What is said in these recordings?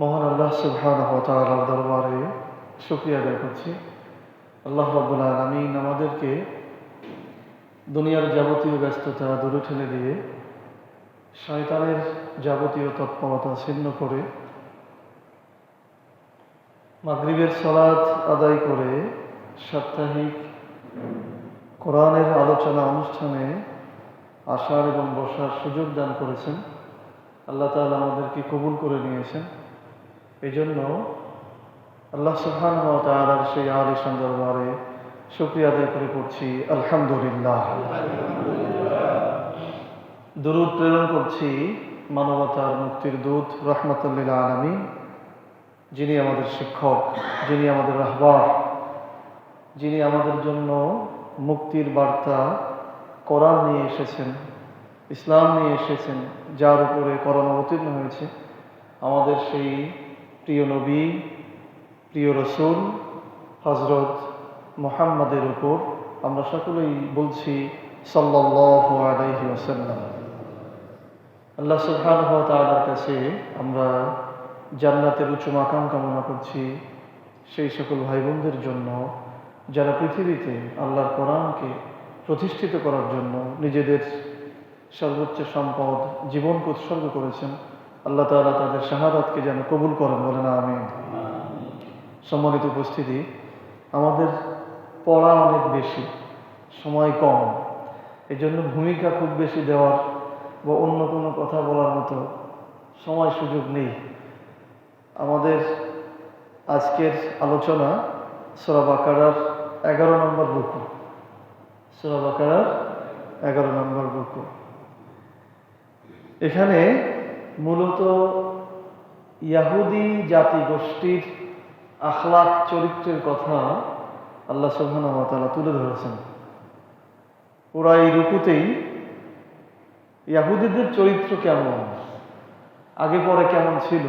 মহান আল্লাহ সুবহানাহু ওয়া তাআলার দরবারে শুকরিয়া আদায় করছি। আল্লাহ রাব্বুল আলামিন আমাদেরকে দুনিয়ার যাবতীয় ব্যস্ততা দূরে ঠেলে দিয়ে শয়তানের যাবতীয় তৎপরতা ছিন্ন করে মাগরিবের সালাত আদায় করে সাপ্তাহিক কোরআনের আলোচনা অনুষ্ঠানে আসার এবং বসার সুযোগ দান করেছেন। আল্লাহ তাআলা আমাদেরকে কবুল করে নিয়েছেন। এই জন্য আল্লাহ সুবহানাহু ওয়া তাআলার সেই আলিশান দরবারে শুকরিয়া আদায় করে পড়ছি আলহামদুলিল্লাহ। দুরূদ প্রেরণ করছি মানবতার মুক্তির দূত রাহমাতুল লিল আলামিন, যিনি আমাদের শিক্ষক, যিনি আমাদের রাহবার, যিনি আমাদের জন্য মুক্তির বার্তা কোরআন নিয়ে এসেছেন, ইসলাম নিয়ে এসেছেন, যার উপরে কোরআন অবতীর্ণ হয়েছে। আমাদের সেই প্রিয় নবী, প্রিয় রসুল হযরত মুহাম্মাদের উপর আমরা সকলেই বলছি সাল্লাল্লাহু আলাইহি ওয়াসাল্লাম। আল্লাহ সুবহানাহু ওয়া তাআলার কাছে আমরা জান্নাতের উচ্চ মাকাম কামনা করছি সেই সকল ভাই বোনদের জন্য যারা পৃথিবীতে আল্লাহর কোরআনকে প্রতিষ্ঠিত করার জন্য নিজেদের সর্বোচ্চ সম্পদ জীবনকে উৎসর্গ করেছেন। আল্লাহ তাআলা তাদের শাহাদাতকে যেন কবুল করেন, বলেন আমিন। সম্মানিত উপস্থিতি, আমাদের পড়া অনেক বেশি, সময় কম, এই জন্য ভূমিকা খুব বেশি দেওয়ার বা অন্য কোনো কথা বলার মতো সময় সুযোগ নেই। আমাদের আজকের আলোচনা সূরা বাকারার 11 নম্বর রুকু। সূরা বাকারার 11 নম্বর রুকু। এখানে মূলত ইয়াহুদি জাতিগোষ্ঠীর আখলাক চরিত্রের কথা আল্লাহ সুবহানাহু ওয়া তাআলা তুলে ধরেছেন। পুরা এই রুকুতেই ইয়াহুদিদের চরিত্র কেমন, আগে পরে কেমন ছিল,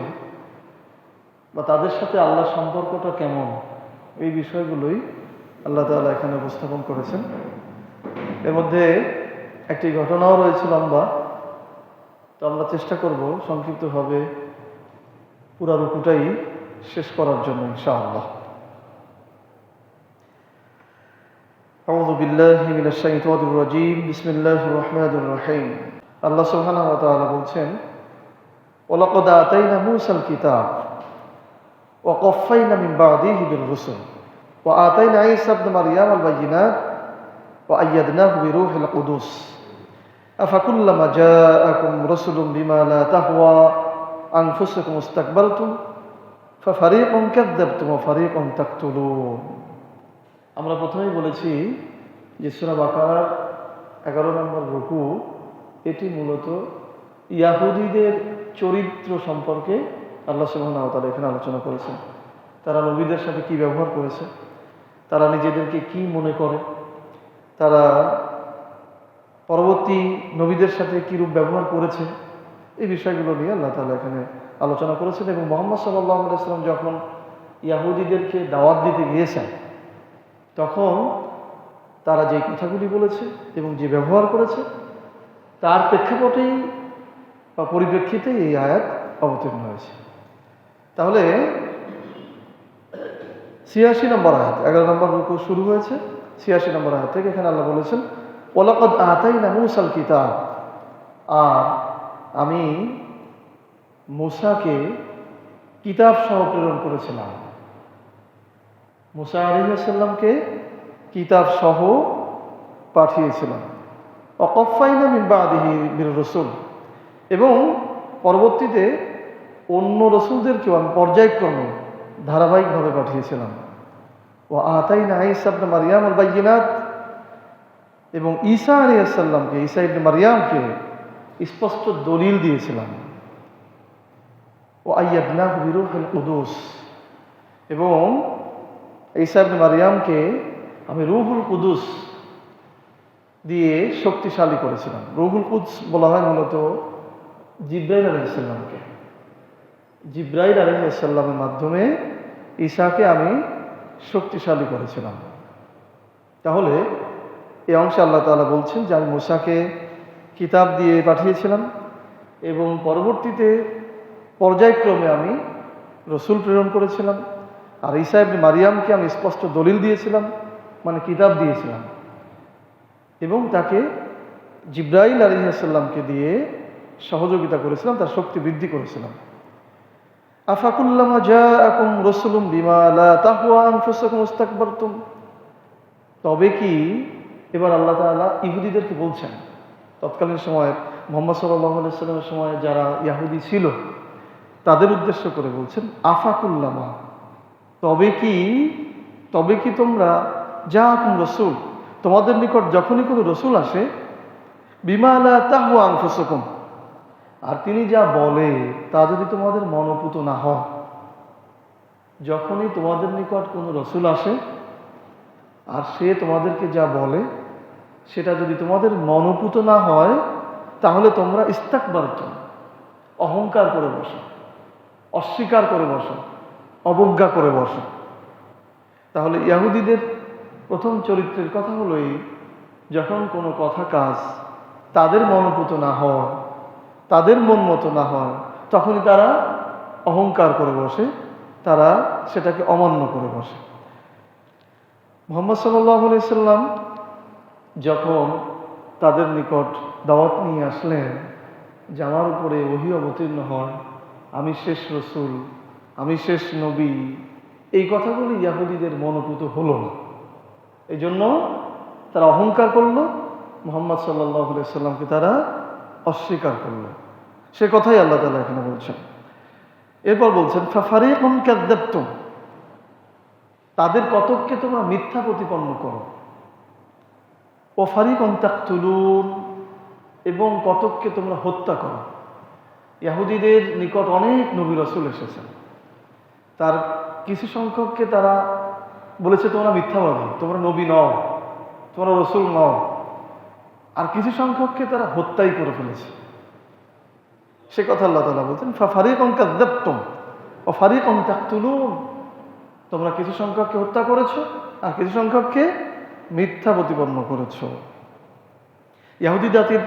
বা তাদের সাথে আল্লাহর সম্পর্কটা কেমন, এই বিষয়গুলোই আল্লাহ তাআলা এখানে উপস্থাপন করেছেন। এর মধ্যে একটি ঘটনাও রয়েছে লম্বা, তো আমরা চেষ্টা করব সংক্ষিপ্তভাবে পুরা রুকুটাই শেষ করার জন্য ইনশাআল্লাহ। আউযু বিল্লাহি মিনাশ শাইতানির রাজীম, বিসমিল্লাহির রহমানির রহিম। আল্লাহ সুবহানাহু ওয়া তাআলা বলছেন, ওয়ালাকাদ আতাইনা মূসাল কিতাব ওয়া কাফাইনা মিন বা'দিহি বির রুসুল ওয়া আতাইনা ঈসা ইবনে মারইয়াম আল বায়িনাত ওয়া আইয়াদনাহু বিরূহিল কুদুস আফাকুল্লামা জাআকুম রাসূলুম বিমা লা তাহওয়া আনফুসুকুম ইস্তাকবারতুম ফাফারিকুন কাযযাবতুম ওয়া ফারিকুন তাকতুলুন। আমরা প্রথমেই বলেছি যে সূরা বাকারার 11 নম্বর রুকু, এটি মূলত ইয়াহুদীদের চরিত্র সম্পর্কে আল্লাহ সুবহানাহু ওয়া তাআলা এখানে আলোচনা করেছেন। তারা নবীদের সাথে কি ব্যবহার করেছে, তারা নিজেদেরকে কি মনে করে, তারা পরবর্তী নবীদের সাথে কীরূপ ব্যবহার করেছে, এই বিষয়গুলো নিয়ে আল্লাহ তাআলা এখানে আলোচনা করেছেন। এবং মুহাম্মদ সাল্লাল্লাহু আলাইহি ওয়াসাল্লাম যখন ইয়াহুদীদেরকে দাওয়াত দিতে গিয়েছেন, তখন তারা যে কথাগুলি বলেছে এবং যে ব্যবহার করেছে, তার প্রেক্ষাপটেই বা পরিপ্রেক্ষিতেই এই আয়াত অবতীর্ণ হয়েছে। তাহলে 86 নম্বর আয়াত, 11 নম্বর রুকু শুরু হয়েছে 86 নম্বর আয়াত থেকে। এখানে আল্লাহ বলেছেন, ওয়ালাকাদ আতাইনা মূসাল কিতাব, আর আমি মূসাকে কিতাব সহ প্রেরণ করেছিলাম। মূসা আলাইহিস সালামকে কিতাব সহ পাঠিয়েছিলাম। ওয়া কাফাইনা মিন বা'দিহি বির রাসূল, এবং পরবর্তীতে অন্য রসুলদেরকেও আমি পর্যায়ক্রমে ধারাবাহিকভাবে পাঠিয়েছিলাম। ওয়া আতাইনা ঈসা ইবনে মারইয়াম আল বায়িনাত, এবং ঈসা আলাইহিস সালামকে, ঈসা ইবনে মারইয়ামকে স্পষ্ট দলিল দিয়েছিলাম। ওয়া আইয়াদনাহু বিরূহিল কুদুস, এবং ঈসা ইবনে মারইয়ামকে আমি রূহুল কুদুস দিয়ে শক্তিশালী করেছিলাম। রূহুল কুদস বলা হয় মূলত জিবরাইল আলাইহিস সালামকে। জিবরাইল আলাইহিস সালামের মাধ্যমে ঈসাকে আমি শক্তিশালী করেছিলাম। তাহলে এই অংশে আল্লাহ তাআলা বলছেন যে আমি মূসাকে কিতাব দিয়ে পাঠিয়েছিলাম এবং পরবর্তীতে পর্যায়ক্রমে আমি রসুল প্রেরণ করেছিলাম, আর ঈসা ইবনে মারিয়ামকে আমি স্পষ্ট দলিল দিয়েছিলাম, মানে কিতাব দিয়েছিলাম, এবং তাকে জিব্রাইল আলাইহিস সালামকে দিয়ে সহযোগিতা করেছিলাম, তার শক্তি বৃদ্ধি করেছিলাম। আফাকুল্লামা জাআকুম রাসূলুম বিমা লা তাহওয়া আনফুসুকুম ইস্তাকবারতুম, তবে কি, এবার আল্লাহ তাআলা ইহুদিদেরকে বলছেন, তৎকালীন সময়ে মুহাম্মদ সাল্লাল্লাহু আলাইহি সাল্লামের সময় যারা ইহুদি ছিল তাদের উদ্দেশ্য করে বলছেন, আফাকুল্লামা, তবে কি তোমরা জাআকুম রাসূল, তোমাদের নিকট যখনই কোনো রসুল আসে, বিমা লা তাহওয়া আনফুসুকুম, আর তিনি যা বলে তা যদি তোমাদের মনোপুত না হয়, যখনই তোমাদের নিকট কোনো রসুল আসে আর সে তোমাদেরকে যা বলে সেটা যদি তোমাদের মনোপুত না হয়, তাহলে তোমরা ইস্তাকবারতুম, অহংকার করে বসো, অস্বীকার করে বসো, অবজ্ঞা করে বসো। তাহলে ইহুদিদের প্রথম চরিত্রের কথা হলো এই, যখন কোনো কথা কাজ তাদের মনোপুত না হয়, তাদের মন মতো না হয়, তখনই তারা অহংকার করে বসে, তারা সেটাকে অমান্য করে বসে। মুহাম্মদ সাল্লাল্লাহু আলাইহি সাল্লাম যখন তাদের নিকট দাওয়াত নিয়ে আসলেন যে আমার উপরে ওহী অবতীর্ণ হয়, আমি শেষ রসুল, আমি শেষ নবী, এই কথাগুলি ইহুদিদের মনোপুত হলো না। এই জন্য তারা অহংকার করলো, মুহাম্মদ সাল্লাল্লাহু আলাইহি সাল্লামকে তারা অস্বীকার করলো। সে কথাই আল্লাহ তাআলা এখানে বলছেন। এরপর বলছেন, ফাফারিকুন কাযযাবতুম, তাদের কতককে তোমরা মিথ্যা প্রতিপন্ন করো, ও ফারিকুন তাকতুলুন, এবং কতককে তোমরা হত্যা করো। ইহুদিদের নিকট অনেক নবী রাসূল এসেছেন, তার কিছু সংখ্যককে তারা বলেছে তোমরা মিথ্যাবাদী, তোমরা নবী নও, তোমরা রসুল নও, আর কিছু সংখ্যককে তারা হত্যাই করে ফেলেছে। সে কথা আল্লাহ তাআলা বলছেন, ফাফারিকুন কাযযাবতুম ওয়া ফারিকুন তাকতুলুন, তোমরা কিছু সংখ্যককে হত্যা করেছো আর কিছু সংখ্যককে মিথ্যা প্রতিপন্ন করেছো। ইহুদি জাতির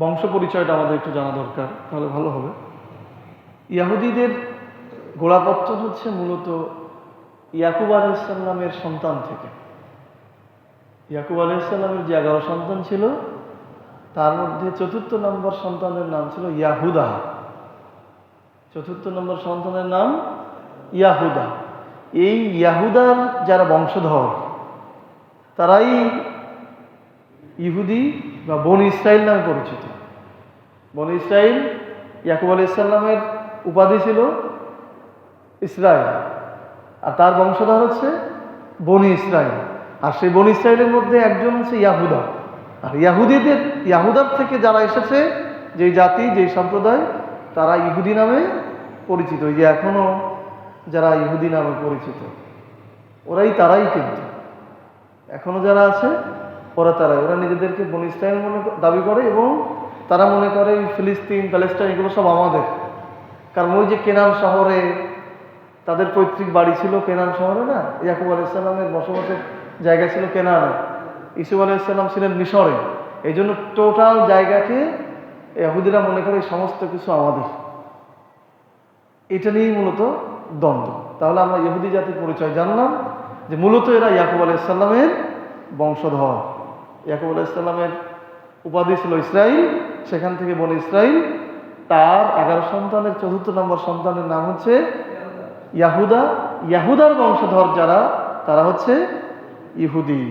বংশ পরিচয়টা আমাদের একটু জানা দরকার, তাহলে ভালো হবে। ইহুদিদের গোড়াপত্তন হচ্ছে মূলত ইয়াকুব আলাইহিস সালামের সন্তান থেকে। ইয়াকুব আলাইহিস সালামের যে 11 সন্তান ছিল, তার মধ্যে 4র্থ নম্বর সন্তানের নাম ছিল ইয়াহুদা। 4র্থ নম্বর সন্তানের নাম ইয়াহুদা। এই ইয়াহুদার যারা বংশধর, তারাই ইহুদি বা বনি ইসরাইল নামে পরিচিত। বনি ইসরাইল, ইয়াকুব আলাইহিস সালামের উপাধি ছিল ইসরাইল, আর তার বংশধর হচ্ছে বনি ইসরাইল। আর সেই বনি ইসরাইলের মধ্যে একজন হচ্ছে ইয়াহুদা। আর ইয়াহুদার থেকে যারা এসেছে, যেই জাতি, যেই সম্প্রদায়, তারা ইহুদি নামে পরিচিত। যে এখনো যারা ইহুদি নামে পরিচিত, তারাই কিন্তু এখনো যারা আছে ওরা নিজেদেরকে বনি ইসরাইল দাবি করে, এবং তারা মনে করে ফিলিস্তিন, প্যালেস্টাইন এগুলো সব আমাদের। কারণ ওই যে কেনান শহরে তাদের পৈতৃক বাড়ি ছিল, কেনান শহরে না, ইয়াকুব আলাইহিস সালামের বসবাসের জায়গা ছিল কেনানে, ইউসুফ আলাইহিস সালাম ছিলেন মিশরে। এই জন্য টোটাল জায়গাকে ইহুদিরা মনে করে সমস্ত কিছু আমাদের। এটা নিয়েই মূলত দ্বন্দ্ব। তাহলে আমরা ইহুদি জাতির পরিচয় জানলাম যে মূলত এরা ইয়াকুব আলাইহিস সালামের বংশধর। ইয়াকুব আলাইহিস সালামের উপাধি ছিল ইসরাইল, সেখান থেকে বনি ইসরাইল। তার 11 সন্তানের 4র্থ নম্বর সন্তানের নাম হচ্ছে ইয়াহুদা। ইয়াহুদার বংশধর যারা, তারা হচ্ছে ইহুদি।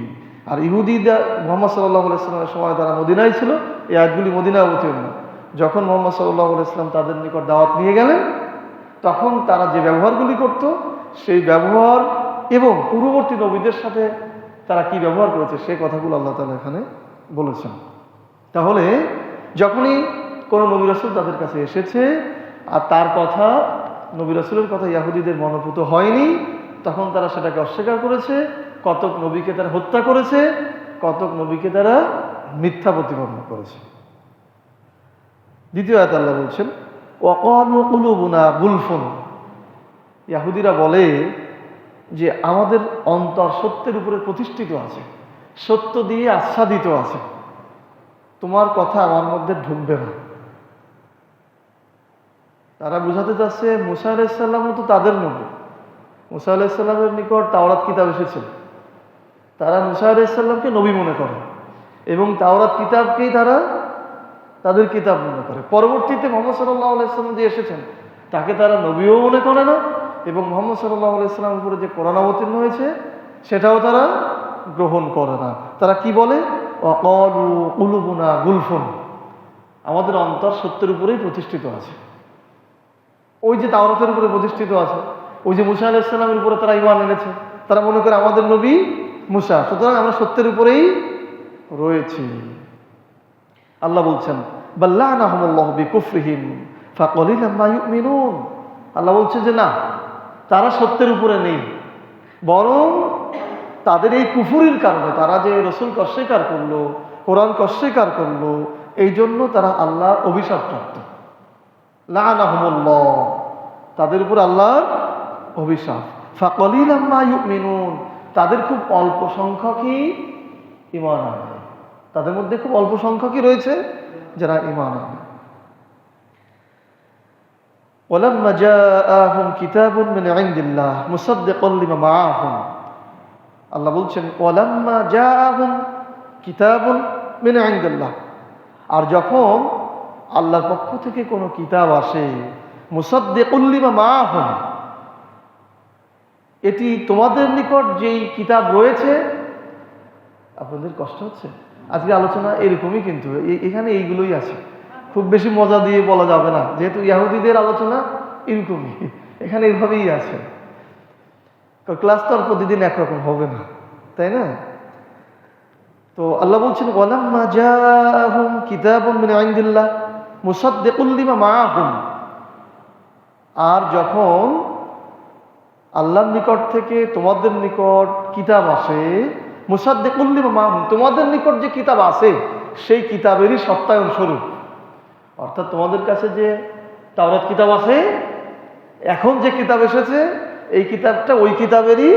আর ইহুদিরা মুহাম্মদ সাল্লাল্লাহু আলাইহি সাল্লামের সময় তারা মদিনায় ছিল। এই আয়াতগুলি মদিনায় অবতীর্ণ। যখন মুহাম্মদ সাল্লাল্লাহু আলাইহি সাল্লাম তাদের নিকট দাওয়াত নিয়ে গেলেন, তখন তারা যে ব্যবহারগুলি করত, সেই ব্যবহার এবং পূর্ববর্তী নবীদের সাথে তারা কি ব্যবহার করেছে, সেই কথাগুলো আল্লাহ তাআলা এখানে বলেছেন। তাহলে যখনই কোনো নবী রাসূল তাদের কাছে এসেছে আর তার কথা, নবী রাসূলের কথা ইহুদিদের মনোপুত হয়নি, তখন তারা সেটাকে অস্বীকার করেছে। কতক নবীকে তারা হত্যা করেছে, কতক নবীকে তারা মিথ্যা প্রতিপন্ন করেছে। দ্বিতীয় আয়াতে আল্লাহ বলছেন, ওয়াকালু কুলুবুনা গুলফুন, ইহুদিরা বলে যে আমাদের অন্তর সত্যের উপরে প্রতিষ্ঠিত আছে, সত্য দিয়ে আচ্ছাদিত আছে, তোমার কথা আমার মধ্যে ঢুকবে না। তারা বুঝাতে চাচ্ছে মুসা আলাইহিসসালামও তো তাদের নবী। মুসা আলাইহিসসালামের নিকট তাওরাত কিতাব এসেছিল, তারা মুসা আলাইহিসসালামকে নবী মনে করে এবং তাওরাত কিতাবকেই তারা তাদের কিতাব মনে করে। পরবর্তীতে মুহাম্মদ সাল্লাল্লাহু আলাইহি ওয়াসাল্লাম যে এসেছেন তাকে তারা নবীও মনে করে না, এবং মুহাম্মদ সাল্লাল্লাহু আলাইহি ওয়াসাল্লামের উপরে যে কোরআন অবতীর্ণ হয়েছে সেটাও তারা গ্রহণ করে না। তারা কি বলে? ওয়াকালু কুলুবুনা গুলফুন, আমাদের অন্তর সত্যের উপরেই প্রতিষ্ঠিত আছে। ওই যে তাওরাতের উপরে প্রতিষ্ঠিত আছে, ওই যে মুসা আলাইহিস সালামের উপরে তারা ঈমান এনেছে, তারা মনে করে আমাদের নবী মুসা, সুতরাং আমরা সত্যের উপরেই রয়েছি। আল্লাহ বলছেন বাল্লানাহুমুল্লাহু বিকুফরিহিম ফাকালিলাম মা ইউমিনুন। আল্লাহ বলছেন যে না, তারা সত্যের উপরে নেই, বরং তাদের এই কুফুরির কারণে, তারা যে রসুলকে অস্বীকার করলো, কোরআনকে অস্বীকার করলো, এই জন্য তারা আল্লাহর অভিশাপ প্রাপ্ত। লাআনাহুমুল্লাহ, তাদের উপর আল্লাহর অভিশাপ। ফাকালিলাম মা ইউমিনুন, তাদের খুব অল্প সংখ্যকই ঈমান আনে, তাদের মধ্যে খুব অল্প সংখ্যকই রয়েছে যারা ঈমান আনে। ওয়ালাম্মা জাআহুম কিতাবুন মিন ইনদিল্লাহ মুসাদ্দিকুন লিমা মাআহুম। আল্লাহ বলছেন ওয়ালাম্মা জাআহুম কিতাবুন মিন ইনদিল্লাহ, আর যখন আল্লাহর পক্ষ থেকে কোনো কিতাব আসে, মুসাদ্দিকুন লিমা মাআহুম, এটি তোমাদের নিকট যেই কিতাব রয়েছে। আপনাদের কষ্ট হচ্ছে? আজকে আলোচনা এরকমই, কিন্তু এখানে এইগুলোই আছে, খুব বেশি মজা দিয়ে বলা যাবে না, যেহেতু ইহুদিদের আলোচনা এরকমই, এখানে এইভাবেই আছে। ক্লাস তো আর প্রতিদিন একরকম হবে না, তাই না? তো আল্লাহ বলছেন ওয়ালাম্মা জাআহুম কিতাবুন মিন ইনদিল্লাহ মুসাদ্দিকুন লিমা মাআহুম, আর যখন আল্লাহর নিকট থেকে তোমাদের নিকট কিতাব আসে, মুসাদ্দিকুন লিমা মাআহুম, তোমাদের নিকট যে কিতাব আছে সেই কিতাবেরই সত্যায়ন স্বরূপ। অর্থাৎ তোমাদের কাছে যে তাওরাত কিতাব আছে, এখন যে কিতাব এসেছে এই কিতাবটা ওই কিতাবেরই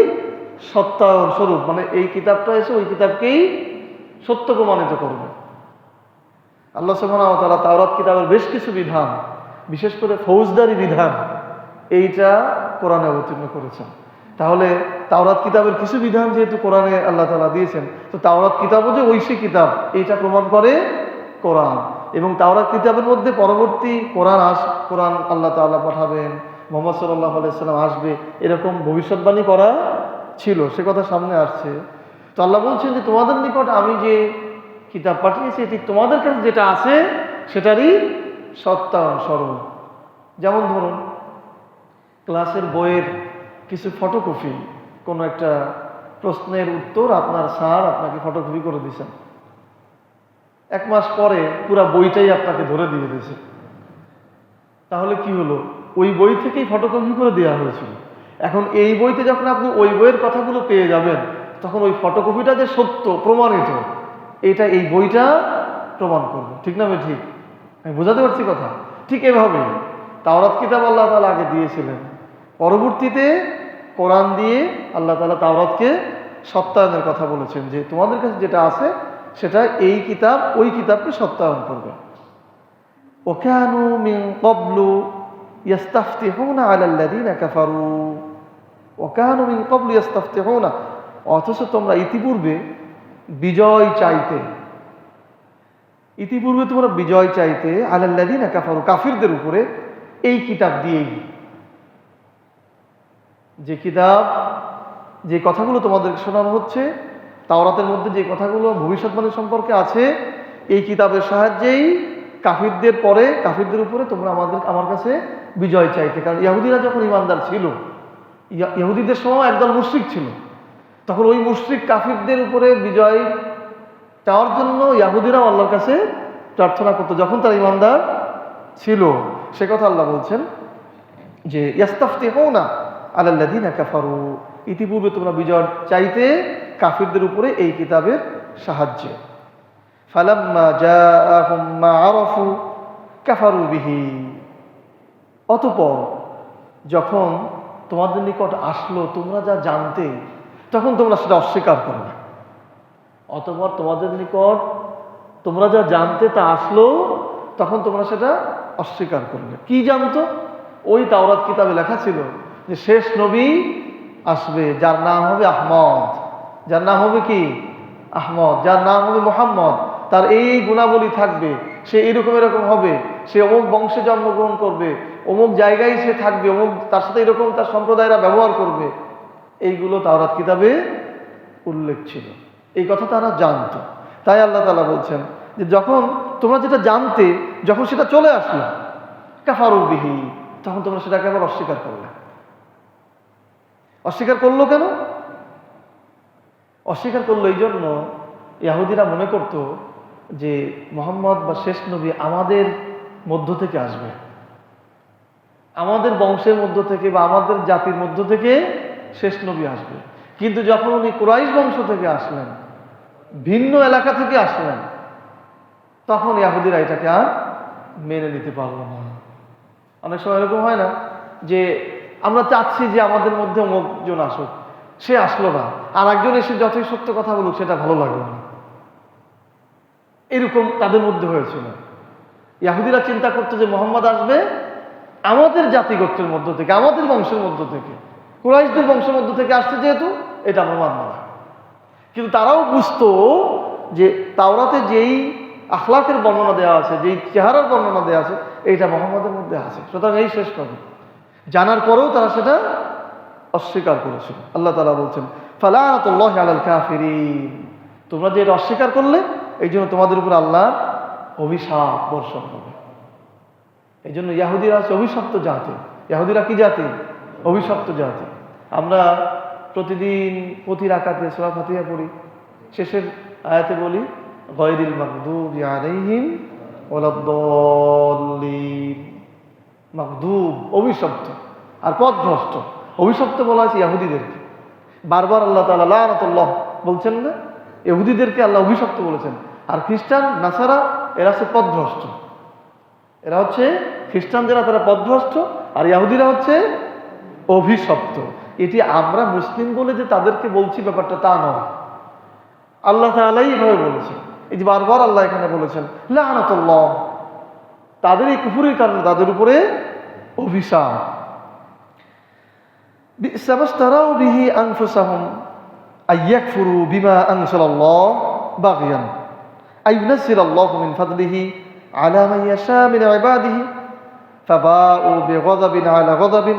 সত্যায়ন স্বরূপ, মানে এই কিতাবটা এসে ওই কিতাবকেই সত্য প্রমাণিত করবে। আল্লাহ সুবহানাহু ওয়া তাআলা তাওরাত কিতাবের বেশ কিছু বিধান, বিশেষ করে ফৌজদারি বিধান, এইটা কোরআনে অবতীর্ণ করেছেন। তাহলে তাওরাত কিতাবের কিছু বিধান যেহেতু কোরআনে আল্লাহ তাআলা দিয়েছেন, তো তাওরাত কিতাবও যে ঐশী কিতাব এইটা প্রমাণ করে কোরআন। এবং তাওরাত কিতাবের মধ্যে পরবর্তী কোরআন আল্লাহ তাআলা পাঠাবেন, মুহাম্মদ সাল্লাল্লাহু আলাইহি ওয়াসাল্লাম আসবে, এরকম ভবিষ্যৎবাণী করা ছিল, সে কথা সামনে আসছে। তো আল্লাহ বলছেন যে তোমাদের নিকট আমি যে কিতাব পাঠিয়েছি এটি তোমাদের কাছে যেটা আছে সেটারই সত্যায়ন স্বরূপ। যেমন ধরুন ক্লাসের বইয়ের কিছু ফটোকপি, কোনো একটা প্রশ্নের উত্তর আপনার স্যার আপনাকে ফটোকপি করে দিয়েছেন, 1 মাস পরে পুরা বইটাই আপনাকে ধরে দিয়ে দিয়েছে। তাহলে কি হলো? ওই বই থেকেই ফটোকপি করে দেওয়া হয়েছিল। এখন এই বইতে যখন আপনি ওই বইয়ের কথাগুলো পেয়ে যাবেন, তখন ওই ফটোকপিটা যে সত্য প্রমাণিত, এটা এই বইটা প্রমাণ করবে। ঠিক না? ঠিক, আমি বোঝাতে পারছি কথা? ঠিক এভাবে তাওরাত কিতাব আল্লাহ তাআলা আগে দিয়েছিলেন, পরবর্তীতে কোরআন দিয়ে আল্লাহ তাআলা তাওরাতকে সত্যায়নের কথা বলেছেন, যে তোমাদের কাছে যেটা আছে সেটা এই কিতাব ওই কিতাবকে সত্যায়ন করবে। ওয়াকানু মিন ক্বাবলু ইস্তাফতিহুনা আলাল্লাযীনা কাফারু, ওয়াকানু মিন ক্বাবলু ইস্তাফতিহুনা, অথচ তোমরা ইতিপূর্বে বিজয় চাইতে, ইতিপূর্বে তোমরা বিজয় চাইতে আলাল্লাযীনা কাফারু, কাফিরদের উপরে, এই কিতাব দিয়েই। যে কিতাব, যে কথাগুলো তোমাদেরকে শোনানো হচ্ছে, তাওরাতের মধ্যে যে কথাগুলো ভবিষ্যৎবাণী সম্পর্কে আছে, এই কিতাবের সাহায্যেই কাফিরদের উপরে তোমরা আমার কাছে বিজয় চাইতে। কারণ ইহুদিরা যখন ইমানদার ছিল, ইহুদিদের সময় একদল মুশরিক ছিল, তখন ওই মুশরিক কাফিরদের উপরে বিজয় চাওয়ার জন্য ইহুদিরাও আল্লাহর কাছে প্রার্থনা করতো যখন তারা ইমানদার ছিল। সে কথা আল্লাহ বলছেন যে ইস্তাফতিহুনা আলাল্লাযীনা কাফারু, ইতিপূর্বে তোমরা বিজয় চাইতে কাফিরদের উপরে এই কিতাবের সাহায্যে। ফালাম্মা জাআহুম মা আরাফু কাফারু বিহি, অতঃপর যখন তোমাদের নিকট আসলো তোমরা যা জানতে, তখন তোমরা সেটা অস্বীকার করবে। অতঃপর তোমাদের নিকট তোমরা যা জানতে তা আসলো, তখন তোমরা সেটা অস্বীকার করবে। কি জানতো? ওই তাওরাত কিতাবে লেখা ছিল যে শেষ নবী আসবে, যার নাম হবে আহমদ, যার নাম হবে কি আহমদ, যার নাম হবে মোহাম্মদ, তার এই গুণাবলী থাকবে, সে এরকম এরকম হবে, সে অমুক বংশে জন্মগ্রহণ করবে, অমুক জায়গায় সে থাকবে, অমুক তার সাথে এরকম তার সম্প্রদায়রা ব্যবহার করবে। এইগুলো তাওরাত কিতাবে উল্লেখ ছিল, এই কথা তারা জানতো। তাই আল্লাহ তাআলা বলছেন যে যখন তোমরা যেটা জানতে, যখন সেটা চলে আসলো, কাফারু বিহি, তখন তোমরা সেটাকে আবার অস্বীকার করলে। অস্বীকার করলো কেন? অস্বীকার করলো এই জন্য, ইহুদিরা মনে করত যে মুহাম্মদ বা শেষ নবী আমাদের মধ্য থেকে আসবে, আমাদের বংশের মধ্য থেকে বা আমাদের জাতির মধ্য থেকে শেষ নবী আসবে। কিন্তু যখন উনি কুরাইশ বংশ থেকে আসলেন, ভিন্ন এলাকা থেকে আসলেন, তখন ইহুদিরা এটাকে আর মেনে নিতে পারলো না। অনেক সময় এরকম হয় না যে আমরা চাচ্ছি যে আমাদের মধ্যে অমুকজন আসুক, সে আসলো না, আর একজন এসে যতই সত্য কথা বলুক সেটা ভালো লাগলো না, এরকম তাদের মধ্যে হয়েছিল। ইহুদিরা চিন্তা করতো যে মুহাম্মদ আসবে আমাদের জাতিগোত্রের মধ্য থেকে, আমাদের বংশের মধ্য থেকে, কুরাইশদের বংশের মধ্য থেকে আসছে, যেহেতু এটা আমরা মানব না। কিন্তু তারাও বুঝতো যে তাওরাতে যেই আখলাকের বর্ণনা দেওয়া আছে, যেই চেহারার বর্ণনা দেওয়া আছে, এইটা মুহাম্মদের মধ্যে আছে, সুতরাং এই শেষ নবী। জানার পরেও তারা সেটা অস্বীকার করেছিল। আল্লাহ তাআলা বলছেন ফালানাতুল্লাহি আলাল কাফিরিন, তোমরা যে এটা অস্বীকার করলে এই জন্য তোমাদের উপর আল্লাহর অভিশাপ বর্ষণ হবে। এই জন্য ইহুদিরা হচ্ছে অভিশপ্ত জাতি। ইহুদিরা কি জাতি? অভিশপ্ত জাতি। আমরা প্রতিদিন প্রতি রাকাতে সূরা ফাতিহা পড়ি, শেষের আয়াতে বলি গায়রিল মাগদুবি আলাইহিম ওয়ালাদ-দাল্লিন। মাগদুব অভিশপ্ত, আর পথভ্রষ্ট। অভিশপ্ত বলা হয়েছে ইহুদিদেরকে। বারবার আল্লাহ তাআলা লানাতুল্লাহ বলছেন না, ইহুদিদেরকে আল্লাহ অভিশপ্ত বলেছেন। আর খ্রিস্টান নাসারা এরা হচ্ছে পথভ্রষ্ট, এরা হচ্ছে খ্রিস্টান যারা তারা পথভ্রষ্ট, আর ইহুদিরা হচ্ছে অভিশপ্ত। এটি আমরা মুসলিম বলে যে তাদেরকে বলছি ব্যাপারটা তা নয়, আল্লাহ তাআলাই এভাবে বলেছেন। এই যে বারবার আল্লাহ এখানে বলেছেন লানাতুল্লাহ, তাদের এই কুফরির কারণে তাদের উপরে অভিশাপ। বিসাবাস্তারাউ বিহি আনফুসাহুম আইয়াকফুরু বিমা আনজালাল্লাহ বাগিয়ান আইয়ুনাজ্জিলাল্লাহু মিন ফাদলিহি আলা মান ইয়াশা মিন ইবাদিহি ফাবাউ বিগাযাবিন আলা গাযাবিন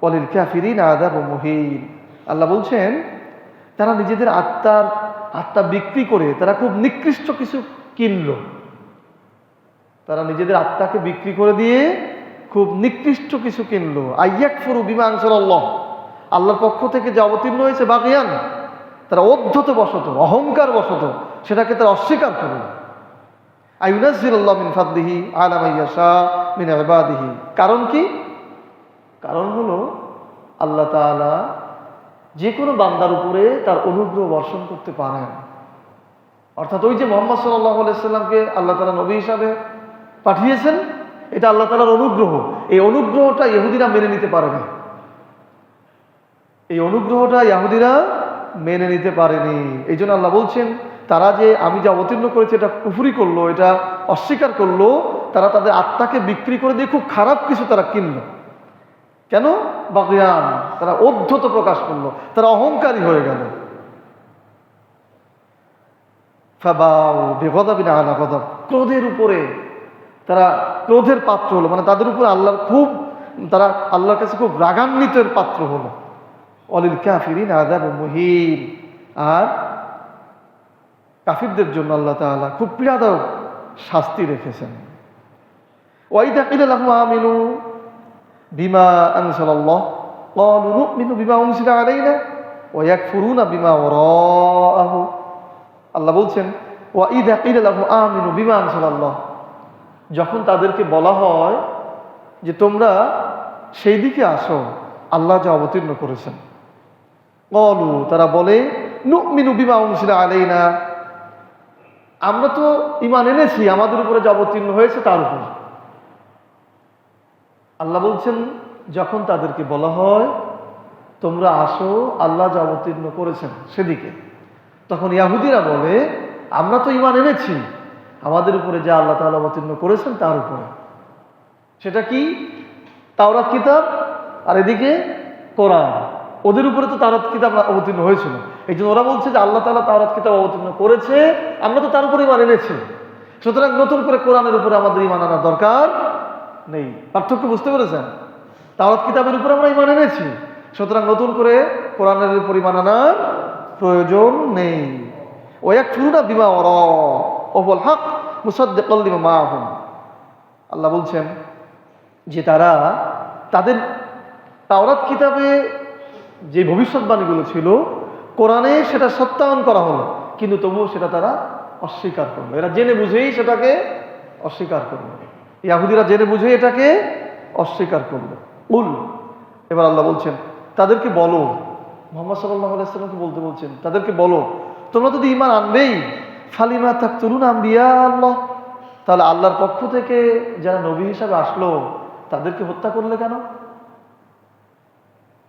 ওয়ালিল কাফিরিন আযাবুম মুহিন। আল্লাহ বলছেন তারা নিজেদের আত্মা বিক্রি করে তারা খুব নিকৃষ্ট কিছু কিনলো। তারা নিজেদের আত্মাকে বিক্রি করে দিয়ে খুব নিকৃষ্ট কিছু কিনলো। আইয়াকফুরু বিমা আনজালাল্লাহ, আল্লাহর পক্ষ থেকে যা অবতীর্ণ হয়েছে, বাগিয়ান, তারা অধ্যত বশত, অহংকার বশত সেটাকে তারা অস্বীকার করল। আইয়ুনাজ্জিলাল্লাহু মিন ফাদলিহি আলা মান ইয়াশা মিন ইবাদিহি। কারণ কি? কারণ হলো আল্লাহ তাআলা যে কোনো বান্দার উপরে তার অনুগ্রহ বর্ষণ করতে পারেন। অর্থাৎ ওই যে মুহাম্মদ সাল্লাল্লাহু আলাইহি সাল্লামকে আল্লাহ তাআলা নবী হিসাবে পাঠিয়েছেন, এটা আল্লাহ তাআলার অনুগ্রহ। এই অনুগ্রহটা ইহুদিরা মেনে নিতে পারে না। এই অনুগ্রহটা ইহুদিরা মেনে নিতে পারেনি। এই জন্য আল্লাহ বলছেন তারা যে আমি যা অবতীর্ণ করেছি এটা কুফরি করলো, এটা অস্বীকার করলো, তারা তাদের আত্মাকে বিক্রি করে দিয়ে খুব খারাপ কিছু তারা কিনলো। কেন? বাগিয়ান, তারা অধ্যত প্রকাশ করলো, তারা অহংকারী হয়ে গেল। ফাবাউ বিগাযাবিন আলা গাযাব, ক্রোধের উপরে তারা ক্রোধের পাত্র হলো, মানে তাদের উপর তারা আল্লাহর কাছে খুব রাগান্বিতের পাত্র হলো। ওয়ালিল কাফিরিন আযাবুম মুহিন, আর কাফিরদের জন্য আল্লাহ তাআলা খুব পীড়াদায়ক শাস্তি রেখেছেন। ওয়াইদা কিলা লাহুম আমিনু বিমা আনজালাল্লাহ ক্বালু নু'মিনু বিমা উনজিলা আলাইনা ওয়া ইয়াকফুরুনা বিমা ওয়ারাআহু। আল্লাহ বলছেন ওয়াইদা কিলা লাহুম আমিনু বিমা আনজালাল্লাহ, যখন তাদেরকে বলা হয় যে তোমরা সেই দিকে আসো আল্লাহ যা অবতীর্ণ করেছেন, ক্বালু, তারা বলে নু'মিনু বিমা উনজিলা আলাইনা, আমরা তো ঈমান এনেছি আমাদের উপরে যা অবতীর্ণ হয়েছে তার উপর। আল্লাহ বলছেন যখন তাদেরকে বলা হয় তোমরা আসো আল্লাহ যা অবতীর্ণ করেছেন সেদিকে, তখন ইহুদিরা বলে আমরা তো ঈমান এনেছি আমাদের উপরে যা আল্লাহ তাআলা অবতীর্ণ করেছেন তার উপরে। সেটা কি? তাওরাত কিতাব, আর এদিকে কোরআন। ওদের উপরে তো তাওরাত কিতাব অবতীর্ণ হয়েছিল, এই জন্য ওরা বলছে যে আল্লাহ তাআলা তাওরাত কিতাব অবতীর্ণ করেছে, আমরা তো তার উপরে ঈমান এনেছি, সুতরাং নতুন করে কোরআনের উপরে আমাদের ঈমান আনার দরকার নেই। পার্থক্য বুঝতে পেরেছেন? তাওরাত কিতাবের উপরে আমরা ঈমান এনেছি, সুতরাং নতুন করে কোরআনের উপর ঈমান আনার প্রয়োজন নেই। ওয়ায়াকফুরুনা বিমা ওয়ারাআহুল হক মুসাদ্দিকাল লিমা মাআহুম। আল্লাহ বলছেন যে তারা তাদের তাওরাত কিতাবে যে ভবিষ্যৎবাণীগুলো ছিল কোরআনে সেটা সত্যায়ন করা হলো, কিন্তু তবুও সেটা তারা অস্বীকার করলো। এরা জেনে বুঝেই সেটাকে অস্বীকার করলো, ইহুদিরা জেনে বুঝেই এটাকে অস্বীকার করলো। এবার আল্লাহ বলছেন তাদেরকে বলো, মুহাম্মদ সাল্লাল্লাহু আলাইহি ওয়াসাল্লামকে বলতে বলছেন, তাদেরকে বলো তোমরা যদি ঈমান আনবেই ফালিমা তাকতুলুনা আম্বিয়া আল্লাহ, তাহলে আল্লাহর পক্ষ থেকে যারা নবী হিসাবে আসলো তাদেরকে হত্যা করলে কেন?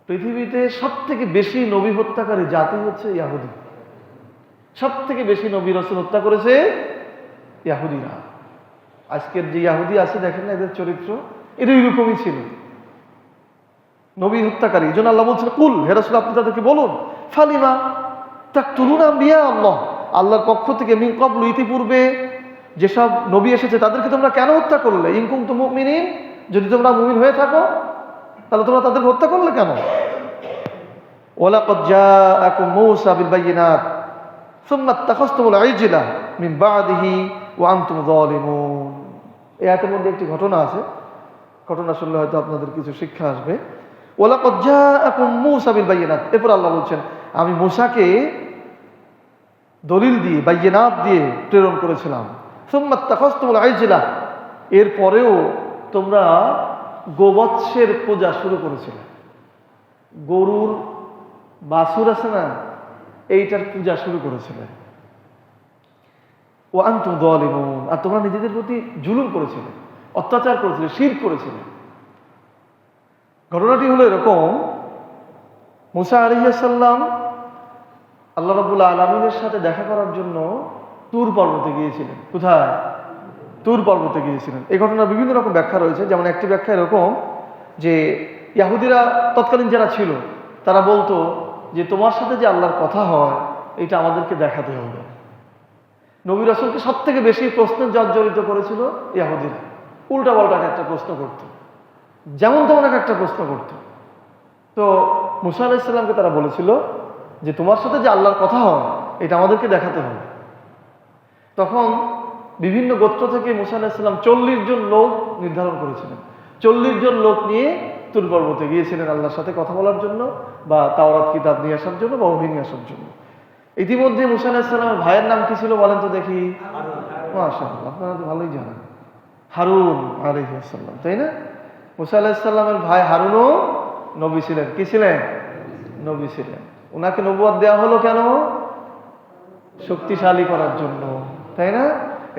পৃথিবীতে সব থেকে বেশি নবী হত্যাকারী জাতি হচ্ছে ইহুদি। সব থেকে বেশি নবী রাসূল হত্যা করেছে ইহুদিরা। আজকের যে ইহুদি আছে দেখেন না, এদের চরিত্র এরা এরকমই ছিল, নবী হত্যাকারী। এই জন্য আল্লাহ বলছেন কুল, হে রাসূল আপনি তাদেরকে বলুন ফালিমা তাকতুলুনা আম্বিয়া আল্লাহ, আল্লাহর পক্ষ থেকে মিন ক্বাবলু ইতিপূর্বে যেসব নবী এসেছে তাদেরকে তোমরা কেন হত্যা করলে? ইন কুনতুম মুমিনিন, যদি তোমরা মুমিন হয়ে থাকো তাহলে তোমরা তাদেরকে হত্যা করলে কেন? ওয়ালাকাদ জাআকুম মূসা বিল বায়িনাত সুম্মা ইত্তাখাযতুমুল ইজলা মিন বা'দিহি ওয়া আনতুম যালিমুন। এই আয়াতের মধ্যে একটি ঘটনা আছে, ঘটনা শুনলে হয়তো আপনাদের কিছু শিক্ষা আসবে। ওয়ালাকাদ জাআকুম মূসা বিল বায়িনাত, এরপর আল্লাহ বলছেন আমি মূসাকে দলিল দিয়ে বায়িনাত দিয়ে প্রেরণ করেছিলাম। সুম্মা ইত্তাখাযতুমুল ইজলা, এরপরেও তোমরা গোবৎসের পূজা শুরু করেছিলে। গরুর বাছুর আছে না, এইটার পূজা শুরু করেছিলে। ওয়া আনতুম যালিমুন, আর তোমরা নিজেদের প্রতি জুলুম করেছিলে, অত্যাচার করেছিলে, শিরক করেছিলে। ঘটনাটি হলো এরকম, মুসা আলাইহিস সালাম আল্লাহ রাব্বুল আলামিনের সাথে দেখা করার জন্য তুর পর্বতে গিয়েছিলেন। কোথায়? তুর পর্বতে গিয়েছিলেন। এই ঘটনার বিভিন্ন রকম ব্যাখ্যা রয়েছে। যেমন একটি ব্যাখ্যা এরকম যে ইহুদিরা তৎকালীন যারা ছিল তারা বলতো যে তোমার সাথে যে আল্লাহর কথা হয় এটা আমাদেরকে দেখাতে হবে। নবী রাসূলকে সব থেকে বেশি প্রশ্নে জর্জরিত করেছিল ইহুদিরা। উল্টা পাল্টা একটা প্রশ্ন করত, যেমন তেমন একটা প্রশ্ন করত। তো মুসা আলাইহিস সালামকে তারা বলেছিল যে তোমার সাথে যে আল্লাহর কথা হয় এটা আমাদেরকে দেখাতে হবে। তখন বিভিন্ন গোত্র থেকে মুসা আলাইহিস সালাম 40 জন লোক নির্ধারণ করেছিলেন। 40 জন লোক নিয়ে তুর পর্বতে গিয়েছিলেন আল্লাহর সাথে কথা বলার জন্য, বা তাওরাত কিতাব নিয়ে আসার জন্য, বা ওহী নিয়ে আসার জন্য। ইতিমধ্যে মুসা আলাইহিস সালামের ভাইয়ের নাম কি ছিল বলেন তো দেখি? মাশাআল্লাহ, আপনারা তো ভালোই জানেন, হারুন আলাইহিস সালাম, তাই না? মুসা আলাইহিস সালামের ভাই হারুনও নবী ছিলেন। কি ছিলেন? নবী ছিলেন। ওনাকে নবুয়ত দেওয়া হলো কেন? শক্তিশালী করার জন্য, তাই না?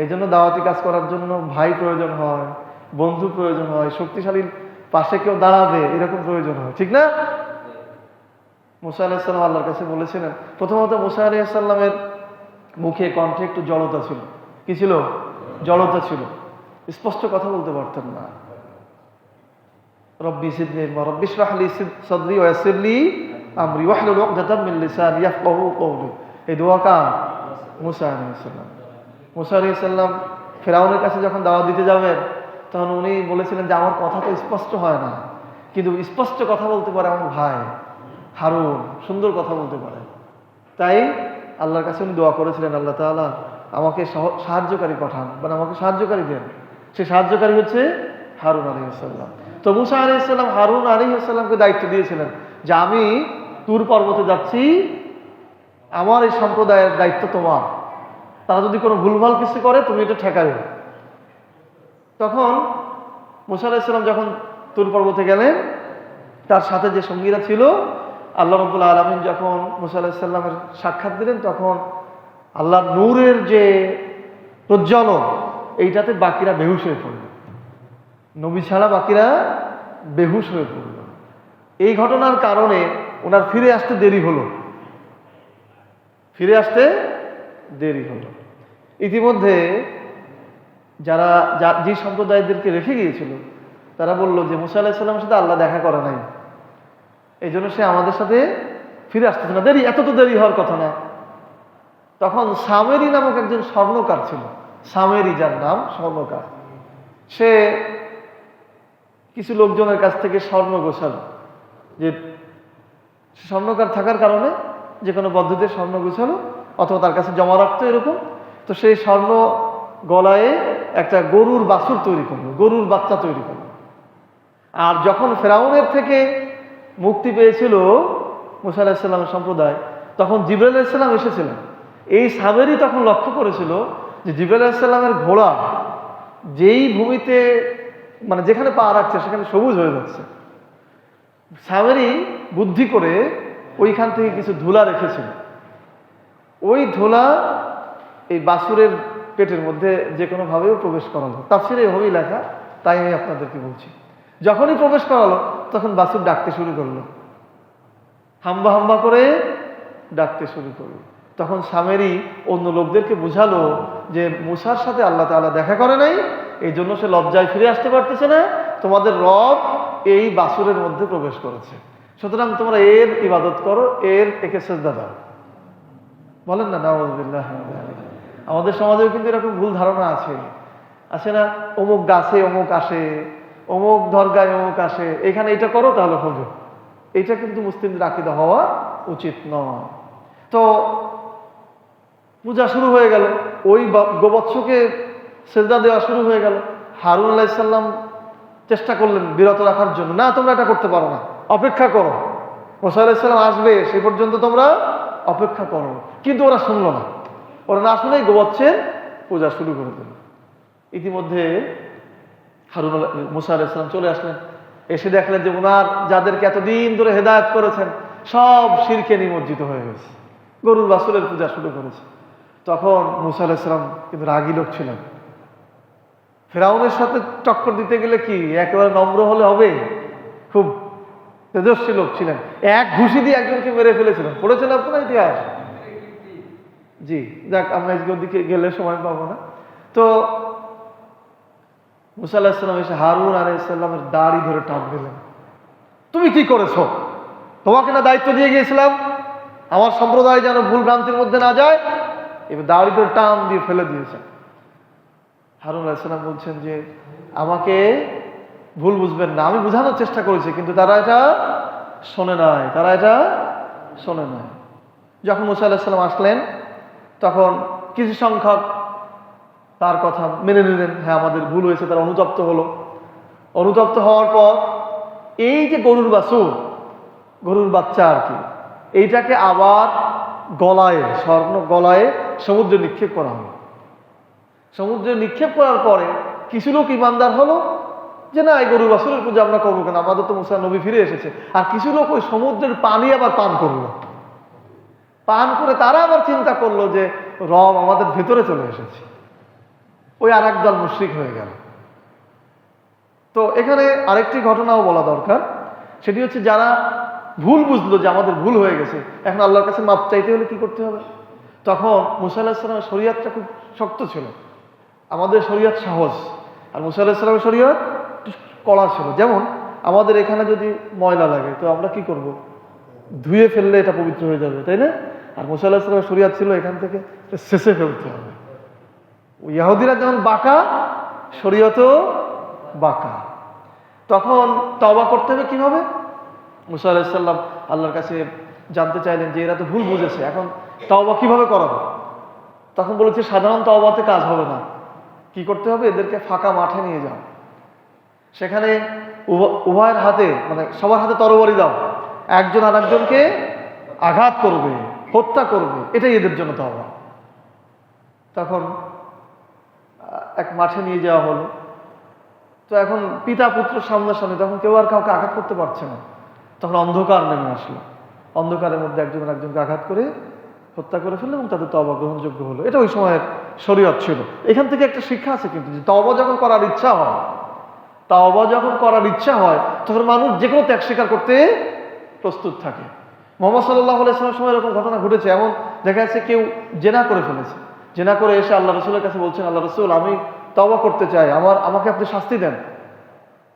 এই জন্য দাওয়াতি কাজ করার জন্য ভাই প্রয়োজন হয়, বন্ধু প্রয়োজন হয়, শক্তিশালীর পাশে কেউ দাঁড়াবে এরকম প্রয়োজন হয়, ঠিক না? মুসা আলাইহিস সালাম আল্লাহর কাছে বলেছিলেন, প্রথমত মুসা আলাইহিস সালামের মুখে কণ্ঠে একটু জড়তা ছিল। কি ছিল? জড়তা ছিল, স্পষ্ট কথা বলতে পারতেন না। রব্বি জিদনি ইলমা রব্বি ইশরাহ লি সাদরি ওয়া ইয়াসসির লি আমরি ওয়াহলুল উকদাতাম মিন লিসানি ইয়াফকাহু কওলি। এই দোয়া কার? মুসা আলাইহিস সালাম। মুসা আলাইহিস সালাম ফিরআউনের কাছে যখন দাওয়াত দিতে যাবেন তখন উনি বলেছিলেন যে আমার কথা তো স্পষ্ট হয় না, কিন্তু স্পষ্ট কথা বলতে পারে আমার ভাই হারুন, সুন্দর কথা বলতে পারে। তাই আল্লাহর কাছে উনি দোয়া করেছিলেন, আল্লাহ তাআলা আমাকে সাহায্যকারী পাঠান, মানে আমাকে সাহায্যকারী দেন। সে সাহায্যকারী হচ্ছে হারুন আলাইহিস সালাম। তো মুসা আলাইহিস সালাম হারুন আলাইহিস সালামকে দায়িত্ব দিয়েছিলেন যে আমি তুর পর্বতে যাচ্ছি, আমার এই সম্প্রদায়ের দায়িত্ব তোমার, তারা যদি কোনো ভুলভাল কিছু করে তুমি এটা ঠেকাবে। তখন মুসা আলাইহিস সালাম যখন তুর পর্বতে গেলেন, তার সাথে যে সঙ্গীরা ছিল, আল্লাহ রাব্বুল আলামিন যখন মুসা আলাইহিস সালামের সাক্ষাৎ দিলেন তখন আল্লাহর নূরের যে প্রজ্বলন এইটাতে বাকিরা বেহুশ হয়ে পড়ল। নবী ছাড়া বাকিরা বেহুশ হয়ে পড়ল। এই ঘটনার কারণে ওনার ফিরে আসতে দেরি হলো, ফিরে আসতে দেরি হলো। ইতিমধ্যে যারা যে সম্প্রদায়দেরকে রেখে গিয়েছিল তারা বলল যে মুসা আলাইহিস সালামের সাথে আল্লাহ দেখা করে নাই, এই জন্য সে আমাদের সাথে ফিরে আসতেছে না, এত তো দেরি হওয়ার কথা না। তখন সামেরি নামক একজন স্বর্ণকার ছিল, সামেরি যার নাম স্বর্ণকার, সে কিছু লোকজনের কাছ থেকে স্বর্ণ গোছাল, যে স্বর্ণকার থাকার কারণে যে কোনো পদ্ধতিতে স্বর্ণ গোছালো অথবা তার কাছে জমা রাখতো এরকম। তো সেই স্বর্ণ গলায় একটা গরুর বাছুর তৈরি করলো, গরুর বাচ্চা তৈরি করলো। আর যখন ফেরাউনের থেকে মুক্তি পেয়েছিল মুসা আলাইহিস সালামের সম্প্রদায়, তখন জিবরাইল আলাইহিস সালাম এসেছিলেন। এই সামেরি তখন লক্ষ্য করেছিল যে জিবরাইল আলাইহিস সালামের ঘোড়া যেই ভূমিতে মানে যেখানে পা রাখছে সেখানে সবুজ হয়ে যাচ্ছে। সামেরি বুদ্ধি করে ওইখান থেকে কিছু ধুলা রেখেছিল, ওই ধুলা এই বাছুরের পেটের মধ্যে যে কোনোভাবেও প্রবেশ করালো। তাফসীরে এভাবেই লেখা, তাই আমি আপনাদেরকে বলছি। যখনই প্রবেশ করালো তখন বাছুর ডাকতে শুরু করলো, হাম্বা হাম্বা করে ডাকতে শুরু করলো। তখন সামেরি অন্য লোকদেরকে বুঝালো যে মুসার সাথে আল্লাহ তাআলা দেখা করে নাই, এই জন্য সে লজ্জায় ফিরে আসতে পারতেছে না, তোমাদের রব এই বাছুরের মধ্যে প্রবেশ করেছে, সুতরাং তোমরা এর ইবাদত করো, একে সেজদা দাও। বলেন না নাউযুবিল্লাহ। আমাদের সমাজেও কিন্তু এরকম ভুল ধারণা আছে না, অমুক গাছে অমুক আসে, অমুক দরগায় অমুক আসে, এখানে এটা করো তাহলে হবে। এটা কিন্তু মুসলিমদের আকীদা হওয়া উচিত নয়। তো পূজা শুরু হয়ে গেল, ওই গোবৎসকে সেজদা দেওয়া শুরু হয়ে গেল। হারুন আলাইহিস সালাম চেষ্টা করলেন বিরত রাখার জন্য, না তোমরা এটা করতে পারো না, অপেক্ষা করো, মুসা আলাইহিস সালাম আসবে সেই পর্যন্ত তোমরা অপেক্ষা করো। কিন্তু ওরা শুনলো না, ওরা না শুনেই গোবৎসের পূজা শুরু করে দিল। ইতিমধ্যে মুসা আলাইহিস সালাম চলে আসলেন, এসে দেখলেন যে ওনার যাদেরকে এতদিন ধরে হেদায়েত করেছেন সব শিরকে নিমজ্জিত হয়ে গেছে, গরুর বাছুরের পূজা শুরু করেছে। তখন মুসা আলাইহিস সালাম কিন্তু রাগী লোক ছিলেন, ফেরাউনের সাথে টক্কর দিতে গেলে কি একেবারে নম্র হলে হবে, খুব তেজস্বী লোক ছিলেন, এক ঘুষি দিয়ে একজনকে মেরে ফেলেছিলেন, পড়েছেন আপনারা ইতিহাস? জি, যাক আমরা ওদিকে গেলে সময় পাবো না। তো মুসা আলাইহিস সালাম এসে হারুন আলাইহিস সালামের দাড়ি ধরে টান দিলেন, তুমি কি করেছো? তোমাকে না দায়িত্ব দিয়ে গিয়েছিলাম আমার সম্প্রদায় যেন ভুল ভ্রান্তির মধ্যে না যায়, এবার দাড়ি ধরে টান দিয়ে ফেলে দিয়েছেন। হারুন আলাইহিস সালাম বলছেন যে আমাকে ভুল বুঝবেন না, আমি বোঝানোর চেষ্টা করেছি কিন্তু তারা এটা শোনে নাই। যখন মুসা আলাইহিস সালাম আসলেন তখন কিছু সংখ্যক তার কথা মেনে নিলেন, হ্যাঁ আমাদের ভুল হয়েছে, তারা অনুতপ্ত হলো। অনুতপ্ত হওয়ার পর এই যে গরুর বাচ্চা আর কি, এইটাকে আবার স্বর্ণ গলায় সমুদ্রে নিক্ষেপ করা হলো। সমুদ্রে নিক্ষেপ করার পরে কিছু লোক ইমানদার হলো যে না, এই গরুর বাছুরের পূজা আমরা করবো কেন, আমাদের তো মুসা নবী ফিরে এসেছে। আর কিছু লোক ওই সমুদ্রের পানি আবার পান করলো, পান করে তারা আবার চিন্তা করলো যে রব আমাদের ভেতরে চলে এসেছে, ওই আর একদল মুশরিক হয়ে গেল। তো এখানে আরেকটি ঘটনাও বলা দরকার, সেটি হচ্ছে যারা ভুল বুঝলো যে আমাদের ভুল হয়ে গেছে, এখন আল্লাহর কাছে মাপ চাইতে হলে কি করতে হবে? তখন মুসা আলাইহিস সালামের শরীয়তটা খুব শক্ত ছিল, আমাদের শরীয়ত সহজ, আর মুসা আলাইহিস সালামের শরীয়ত কড়া ছিল। যেমন আমাদের এখানে যদি ময়লা লাগে তো আমরা কি করব? ধুয়ে ফেললে এটা পবিত্র হয়ে যাবে, তাই না? আর মুসা আলাইহিস সালামের শরীয়ত ছিল এখান থেকে শেষে ফেলতে হবে। ইহুদিরা যেমন বাঁকা, শরীয়তও বাঁকা। তখন তওবা করতে হবে কিভাবে? মুসা আলাইহিস সালাম আল্লাহর কাছে জানতে চাইলেন যে এরা তো ভুল বুঝেছে, এখন তওবা কিভাবে করাবো? তখন বলেছে সাধারণ তওবাতে কাজ হবে না, কি করতে হবে? এদেরকে ফাঁকা মাঠে নিয়ে যাও, সেখানে উভয়ের হাতে মানে সবার হাতে তরবারি দাও, একজন আর একজনকে আঘাত করবে, হত্যা করবে, এটাই এদের জন্য তওবা। তখন এক মাঠে নিয়ে যাওয়া হলো। তো এখন পিতা পুত্র সামনাসামনি, তখন কেউ আর কাউকে আঘাত করতে পারছে না। তখন অন্ধকার নেমে আসলো, অন্ধকারের মধ্যে একজন একজনকে আঘাত করে হত্যা করে ফেললো এবং তাদের তওবা গ্রহণযোগ্য হলো। এটা ওই সময়ের শরীয়ত ছিল। এখান থেকে একটা শিক্ষা আছে কিন্তু, যে তওবা যখন করার ইচ্ছা হয় তখন মানুষ যে কোনো ত্যাগ স্বীকার করতে প্রস্তুত থাকে। মুহাম্মদ সাল্লাল্লাহু আলাইহি ওয়াসাল্লামের সময় এরকম ঘটনা ঘটেছে। এমন দেখা যাচ্ছে কেউ জেনা করে ফেলেছে, জেনা করে এসে আল্লাহ রাসূলের কাছে বলছেন, আল্লাহ রাসূল আমি তওবা করতে চাই, আমাকে আপনি শাস্তি দেন।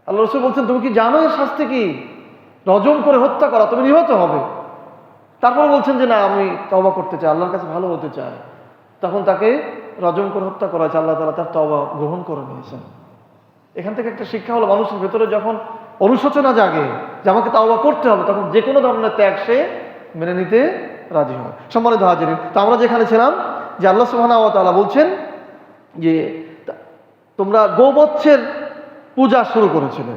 আল্লাহ রাসূল বলছেন, তুমি কি জানো এর শাস্তি কি? রজম করে হত্যা করা, তুমি নিহত হবে। তারপরে বলছেন যে না, আমি তওবা করতে চাই, আল্লাহর কাছে ভালো হতে চাই। তখন তাকে রজম করে হত্যা করা হয়েছে। আল্লাহ তাআলা তার তওবা গ্রহণ করে নিয়েছেন। এখান থেকে একটা শিক্ষা হলো, মানুষের ভেতরে যখন অনুশোচনা জাগে যে আমাকে তওবা করতে হবে, তখন যে কোনো ধরনের ত্যাগ সে মেনে নিতে রাজি হয়। সম্মানিত হাজিরিন, তো আমরা যেখানে ছিলাম যে আল্লাহ সুবহানাহু ওয়া তাআলা বলছেন যে তোমরা গোবৎসের পূজা শুরু করেছিলে।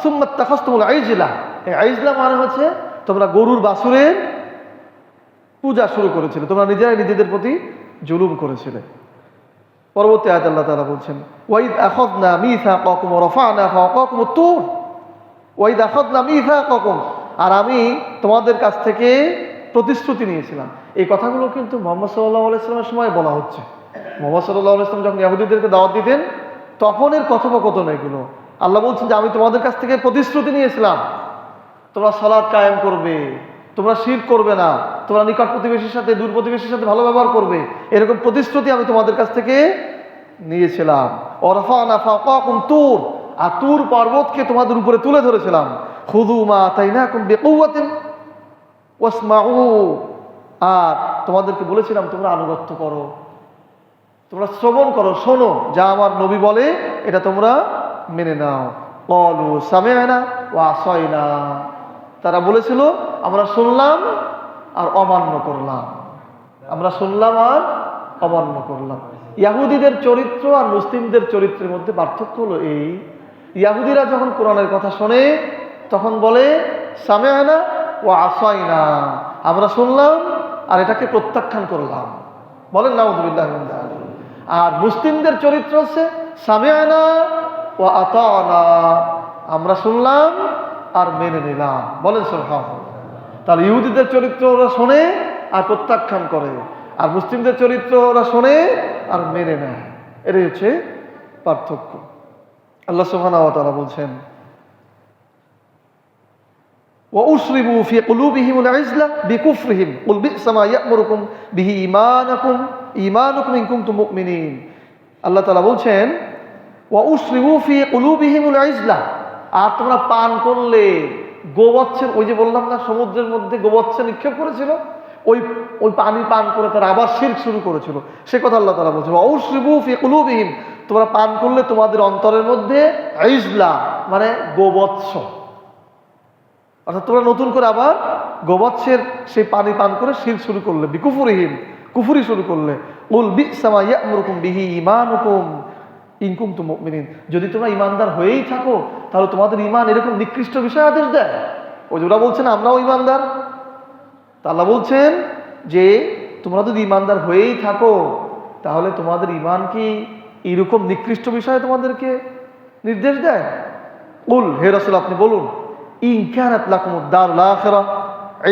সুম্মা তাখাসতুমুল আইজলা, এই আইজলা মানে হচ্ছে তোমরা গরুর বাছুরের পূজা শুরু করেছিলে, তোমরা নিজেরাই নিজেদের প্রতি জুলুম করেছিলে। পরবর্তী আয়াতে আল্লাহ তাআলা বলছেন, ওয়াইদ আখাযনা মিসাকাকুম ওয়া রাফা'না ফাওকাকুমুত তুর, ওয়াইদ আখাযনা মিসাকাকুম, আর আমি তোমাদের কাছ থেকে প্রতিশ্রুতি নিয়েছিলাম। এই কথাগুলো কিন্তু মুহাম্মদ সাল্লাল্লাহু আলাইহি ওয়াসাল্লামের সময় বলা হচ্ছে। মুহাম্মদ সাল্লাল্লাহু আলাইহি ওয়াসাল্লাম যখন ইহুদিদেরকে দাওয়াত দিতেন, তখনের কথোপকথন এগুলো। আল্লাহ বলছেন যে আমি তোমাদের কাছ থেকে প্রতিশ্রুতি নিয়েছিলাম, তোমরা সালাত কায়েম করবে, তোমরা শিরক করবে না, তোমরা নিকট প্রতিবেশীর সাথে দূর প্রতিবেশীর সাথে ভালো ব্যবহার করবে, এরকম প্রতিশ্রুতি আমি তোমাদের কাছ থেকে নিয়েছিলাম। ওয়ারফা'না ফাওকাকুম তুর, আর তুর পর্বতকে তোমাদের উপরে তুলে ধরেছিলাম। খুযু মা আতাইনাকুম বিকুওয়াতিন ওয়াসমাউ, আর তোমাদেরকে বলেছিলাম তোমরা আনুগত্য করো, তোমরা শ্রবণ করো, শোনো, যা আমার নবী বলে এটা তোমরা মেনে নাও। ক্বালু সামি'না ওয়া আসাইনা, তারা বলেছিল আমরা শুনলাম আর অমান্য করলাম, আমরা শুনলাম আর অমান্য করলাম। ইহুদিদের চরিত্র আর মুসলিমদের চরিত্রের মধ্যে পার্থক্য হলো এই, ইহুদিরা যখন কোরআনের কথা শোনে তখন বলে সামি'না ওয়া আসাইনা, আমরা শুনলাম আর এটাকে প্রত্যাখ্যান করলাম। বলেন নাউযুবিল্লাহি মিন যালিক। আর মুসলিমদের চরিত্র হচ্ছে সামি'না ওয়া আতা'না, আমরা শুনলাম আর মেনে নিলাম। বলেন সুবহানাল্লাহ। তাহলে ইহুদিদের চরিত্র ওরা শোনে আর প্রত্যাখ্যান করে, আর মুসলিমদের চরিত্র ওরা শোনে আর মেনে নেয়। এটাই হচ্ছে পার্থক্য। আল্লাহ সুবহানাহু ওয়া তাআলা বলছেন, ওয়া উশরিবু ফি কুলুবিহিমুল ইজলা বিকুফরিহিম কুল বি'সা মা ইয়া'মুরুকুম বিহি ঈমানুকুম ইন কুনতুম মুমিনিন। আল্লাহ তাআলা বলছেন, ওয়া উশরিবু ফি কুলুবিহিমুল ইজলা, আর তোমরা পান করলে গোবৎসের, ওই যে বললাম না সমুদ্রের মধ্যে গোবৎস নিক্ষেপ করেছিল, ওই পানি পান করে তারা আবার শিরক শুরু করেছিল, সে কথা আল্লাহ তাআলা বলছে। ওয়া উশরিবু ফি কুলুবিহিম, তোমরা পান করলে তোমাদের অন্তরের মধ্যে ইজলা মানে গোবৎস, অর্থাৎ তোমরা নতুন করে আবার গোবৎসের সেই পানি পান করে শিরক শুরু করলে, বিকুফরিহিম কুফরি শুরু করলে। কুল বি'সা মা ইয়া'মুরুকুম বিহি ঈমানুকুম ইন কুনতুম মুমিনিন, যদি তোমরা ঈমানদার হয়েই থাকো তাহলে তোমাদের ঈমান এরকম নিকৃষ্ট বিষয় আদেশ দেয়। ওই যে ওরা বলছেন আমরাও ঈমানদার, তা আল্লাহ বলছেন যে তোমরা যদি ঈমানদার হয়েই থাকো তাহলে তোমাদের ঈমান কি এরকম নিকৃষ্ট বিষয়ে তোমাদেরকে নির্দেশ দেয়? কুল, হে রাসূল আপনি বলুন, ইন কানাত লাকুমুদ দারুল আখিরাহ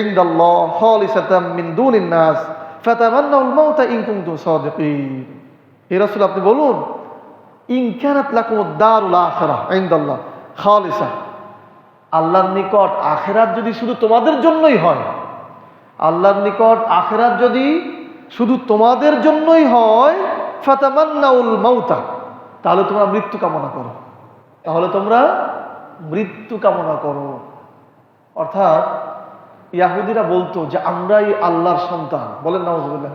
ইনদাল্লাহ খালিসাতাম মিন দুনিন নাস ফাতামান্নাউল মাউতা ইন কুনতুম সাদিকিন। হে রাসূল আপনি বলুন, ইন কানাত লাকুমুদ দারুল আখিরাহ ইনদাল্লাহ খালিসা, আল্লাহর নিকট আখিরাত যদি শুধু তোমাদের জন্যই হয়, আল্লাহর নিকট আখিরাত যদি শুধু তোমাদের জন্যই হয়, ফাতামান্নাউল মাউতা, তাহলে তোমরা মৃত্যু কামনা করো, তাহলে তোমরা মৃত্যু কামনা করো। অর্থাৎ ইহুদিরা বলতো যে আমরাই আল্লাহর সন্তান, বলেন নাউযুবিল্লাহ,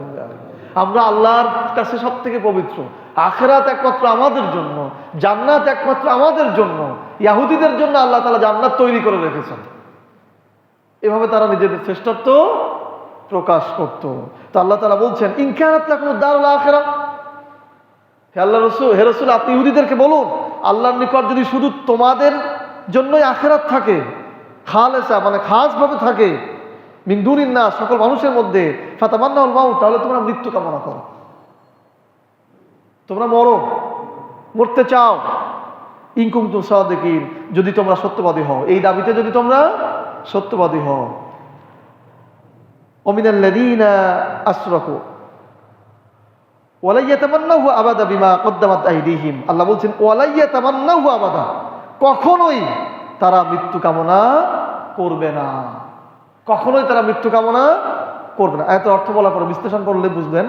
আমরা আল্লাহর কাছে সব থেকে পবিত্র, আখিরাত একমাত্র আমাদের জন্য, জান্নাত একমাত্র আমাদের জন্য। ইহুদিদের জন্য আল্লাহ তাআলা জান্নাত তৈরি করে রেখেছেন। এভাবে তারা নিজেদের শ্রেষ্ঠত্ব প্রকাশ করত। তো আল্লাহ তাআলা বলছেন, ইন কানাত লাকুমুদ দারুল আখিরাহ, হে আল্লাহ রাসূল, হে রাসূল আপনি ইহুদিদেরকে বলুন, আল্লাহর নিকট যদি শুধু তোমাদের জন্যই আখিরাত থাকে, খালেসা মানে খাস ভাবে থাকে, মিন দুনিন নাস সকল মানুষের মধ্যে, ফাতামান্নাউল মাউত, তাহলে তোমরা মৃত্যু কামনা করো, তোমরা মরো, মরতে চাও, ইন কুনতুম সাদিকিন, যদি তোমরা সত্যবাদী হও, এই দাবিতে যদি তোমরা সত্যবাদী হও। ওমিনাল্লাযীনা আশরাকু ওয়ালা ইয়াতামান্নাহু আবাদা বিমা কদ্দামাত আইদিহিম, আল্লাহ বলছেন ওয়ালা ইয়াতামান্নাহু আবাদা, কখনোই তারা মৃত্যু কামনা করবে না, কখনোই তারা মৃত্যু কামনা করবে না। আয়াতের অর্থ বলার পরে বিশ্লেষণ করলে বুঝবেন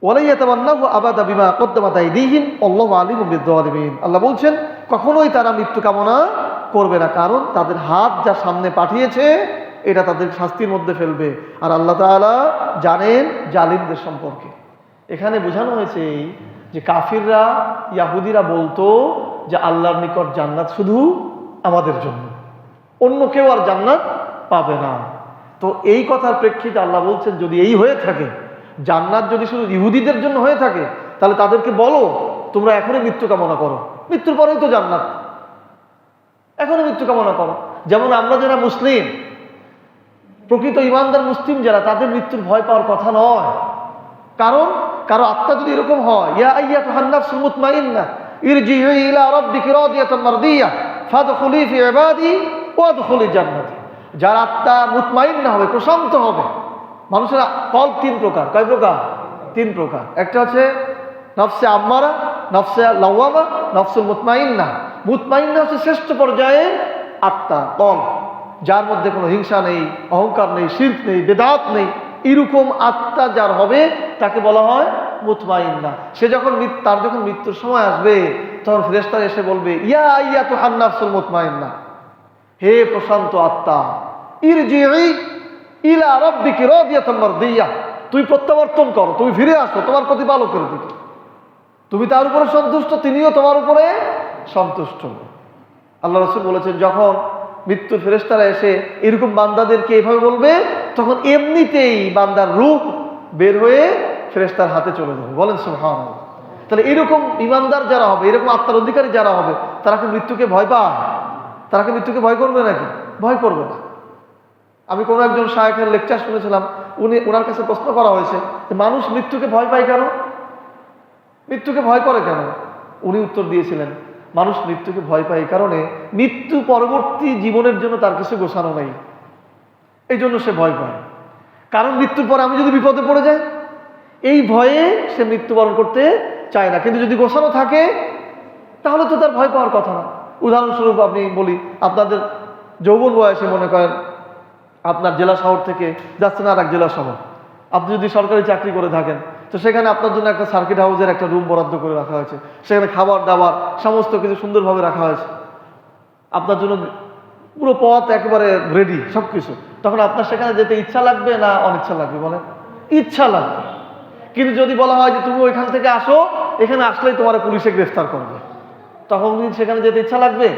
ওয়ালা ইয়াতামান্নাহু আবাদা বিমা কদ্দামাত আইদিহিম আল্লাহু আলিমুম বিয-যালিমিন। আল্লাহ বলছেন কখনোই তারা মৃত্যু কামনা করবে না, কারণ তাদের হাত যা সামনে পাঠিয়েছে এটা তাদের শাস্তির মধ্যে ফেলবে। আর আল্লাহ তাআলা জানেন জালিমদের সম্পর্কে। এখানে বোঝানো হয়েছে যে কাফিররা, ইয়াহুদিরা বলতো যে আল্লাহর নিকট জান্নাত শুধু আমাদের জন্য, অন্য কেউ আর জান্নাত পাবে না। তো এই কথার প্রেক্ষিতে আল্লাহ বলছেন যদি এই হয়ে থাকে, জান্নাত যদি শুধু ইহুদিদের জন্য হয়ে থাকে, তাহলে তাদেরকে বলো তোমরা এখনই মৃত্যু কামনা করো, মৃত্যুর পরেই তো জান্নাত, এখনই মৃত্যু কামনা করো। যেমন আমরা যারা মুসলিম, প্রকৃত ইমানদার মুসলিম যারা, তাদের মৃত্যুর ভয় পাওয়ার কথা নয়। কারণ কারো আত্মা যদি এরকম হয়, ইয়া আইয়াতুহান নাফসুল মুতমাইন্নাহ ইরজিই ইলা রাব্বিকি রাদিয়াতান মারদিয়াহ ফাদখুলি ফি ইবাদি ওয়াদখুলি জান্নাতি, যার আত্মা মুতমাইন্না হবে, প্রশান্ত হবে। মানুষের কল তিন প্রকার। কয় প্রকার? তিন প্রকার। একটা হচ্ছে নফসে আম্মারা, নফসে লাওয়ামা, নফসুল মুতমাইন্না। মুতমাইন্না হচ্ছে শ্রেষ্ঠ পর্যায়ে আত্মা, কল, যার মধ্যে কোনো হিংসা নেই, অহংকার নেই, শিরক নেই, বেদাত নেই। এরকম আত্মা যার হবে তাকে বলা হয় মুতমাইন্না। সে যখন তার যখন মৃত্যুর সময় আসবে, তখন ফেরেশতারা এসে বলবে ইয়া আইয়াতুহান নাফসুল মুতমাইন্না, হে প্রশান্ত আত্মা, ইরজিই ইলা রাব্বিকি রাদিয়াতান মারদিয়াহ, তুমি প্রত্যাবর্তন করো, তুমি ফিরে আসো তোমার প্রতিপালকের দিকে, তুমি তার উপরে সন্তুষ্ট, তিনিও তোমার উপরে সন্তুষ্ট। আল্লাহ রাসূল বলেছেন যখন মৃত্যুর ফেরেশতারা এসে এরকম বান্দাদেরকে এভাবে বলবে, তখন এমনিতেই বান্দার রূহ বের হয়ে ফেরেশতার হাতে চলে যাবে। বলেন সুবহানাল্লাহ। তাহলে এরকম ইমানদার যারা হবে, এরকম আত্মার অধিকারী যারা হবে, তারা কি মৃত্যুকে ভয় পায়? তারা কি মৃত্যুকে ভয় করবে নাকি? ভয় করবে না। আমি কোনো একজন শায়েখের লেকচার শুনেছিলাম, ওনার কাছে প্রশ্ন করা হয়েছে যে মানুষ মৃত্যুকে ভয় পায় কেন, মৃত্যুকে ভয় করে কেন? উনি উত্তর দিয়েছিলেন মানুষ মৃত্যুকে ভয় পায় এই কারণে, মৃত্যু পরবর্তী জীবনের জন্য তার কিছু গোছানো নেই, এই জন্য সে ভয় পায়। কারণ মৃত্যুর পরে আমি যদি বিপদে পড়ে যাই, এই ভয়ে সে মৃত্যুবরণ করতে চায় না। কিন্তু যদি গোছানো থাকে তাহলে তো তার ভয় পাওয়ার কথা না। উদাহরণস্বরূপ আপনি বলি, আপনাদের যৌবন বয়সে মনে করেন আপনার জেলা শহর থেকে যাচ্ছেন আর এক জেলা শহর, আপনি যদি সরকারি চাকরি করে থাকেন, তো সেখানে আপনার জন্য একটা সার্কিট হাউসের একটা রুম বরাদ্দ করে রাখা হয়েছে, সেখানে খাবার দাবার সমস্ত কিছু সুন্দরভাবে রাখা হয়েছে, আপনার জন্য পুরো পথ একেবারে রেডি সব কিছু। তখন আপনার সেখানে যেতে ইচ্ছা লাগবে না অনিচ্ছা লাগবে? বলেন ইচ্ছা লাগবে। কিন্তু যদি বলা হয় যে তুমি ওইখান থেকে আসো, এখানে আসলেই তোমার পুলিশে গ্রেফতার করবে, তখন সেখানে যেতে ইচ্ছা লাগবে?